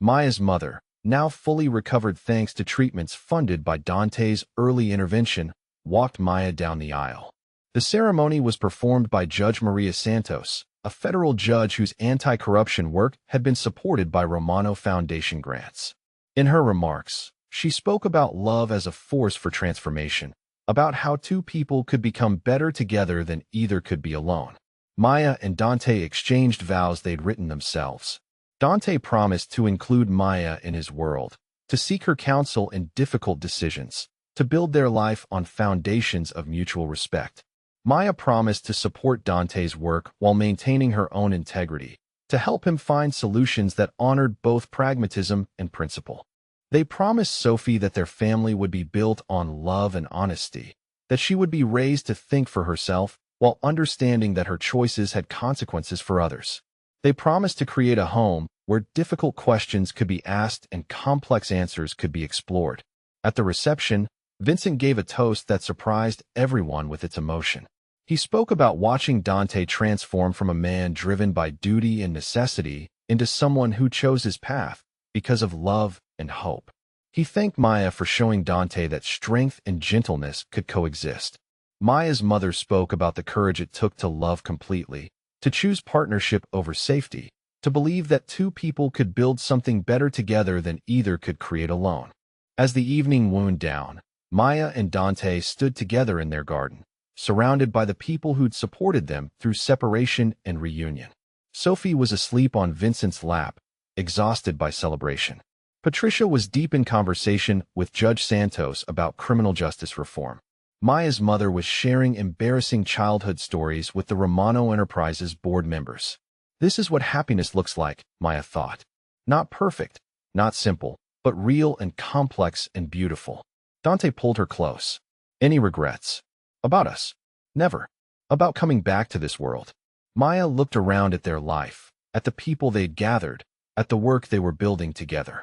Maya's mother, now fully recovered thanks to treatments funded by Dante's early intervention, walked Maya down the aisle. The ceremony was performed by Judge Maria Santos, a federal judge whose anti-corruption work had been supported by Romano Foundation grants. In her remarks, she spoke about love as a force for transformation, about how two people could become better together than either could be alone. Maya and Dante exchanged vows they'd written themselves. Dante promised to include Maya in his world, to seek her counsel in difficult decisions, to build their life on foundations of mutual respect. Maya promised to support Dante's work while maintaining her own integrity, to help him find solutions that honored both pragmatism and principle. They promised Sophie that their family would be built on love and honesty, that she would be raised to think for herself while understanding that her choices had consequences for others. They promised to create a home where difficult questions could be asked and complex answers could be explored. At the reception, Vincent gave a toast that surprised everyone with its emotion. He spoke about watching Dante transform from a man driven by duty and necessity into someone who chose his path, because of love and hope. He thanked Maya for showing Dante that strength and gentleness could coexist. Maya's mother spoke about the courage it took to love completely, to choose partnership over safety, to believe that two people could build something better together than either could create alone. As the evening wound down, Maya and Dante stood together in their garden, surrounded by the people who'd supported them through separation and reunion. Sophie was asleep on Vincent's lap, exhausted by celebration. Patricia was deep in conversation with Judge Santos about criminal justice reform. Maya's mother was sharing embarrassing childhood stories with the Romano Enterprises board members. This is what happiness looks like, Maya thought. Not perfect, not simple, but real and complex and beautiful. Dante pulled her close. Any regrets? About us? Never. About coming back to this world. Maya looked around at their life, at the people they'd gathered, at the work they were building together.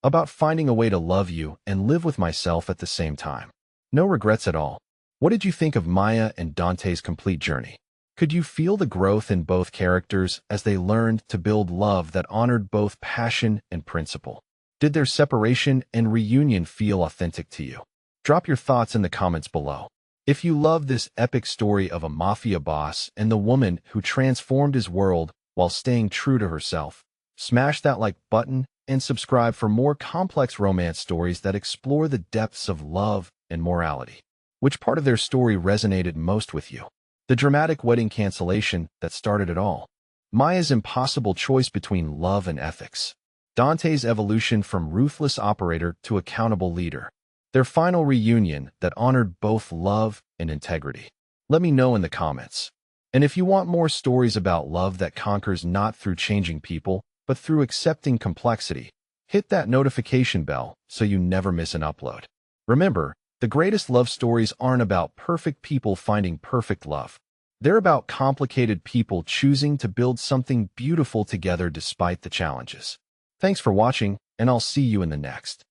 About finding a way to love you and live with myself at the same time. No regrets at all. What did you think of Maya and Dante's complete journey? Could you feel the growth in both characters as they learned to build love that honored both passion and principle? Did their separation and reunion feel authentic to you? Drop your thoughts in the comments below. If you love this epic story of a mafia boss and the woman who transformed his world while staying true to herself, smash that like button and subscribe for more complex romance stories that explore the depths of love and morality. Which part of their story resonated most with you? The dramatic wedding cancellation that started it all? Maya's impossible choice between love and ethics? Dante's evolution from ruthless operator to accountable leader? Their final reunion that honored both love and integrity? Let me know in the comments. And if you want more stories about love that conquers not through changing people, but through accepting complexity, hit that notification bell so you never miss an upload. Remember, the greatest love stories aren't about perfect people finding perfect love. They're about complicated people choosing to build something beautiful together despite the challenges. Thanks for watching, and I'll see you in the next.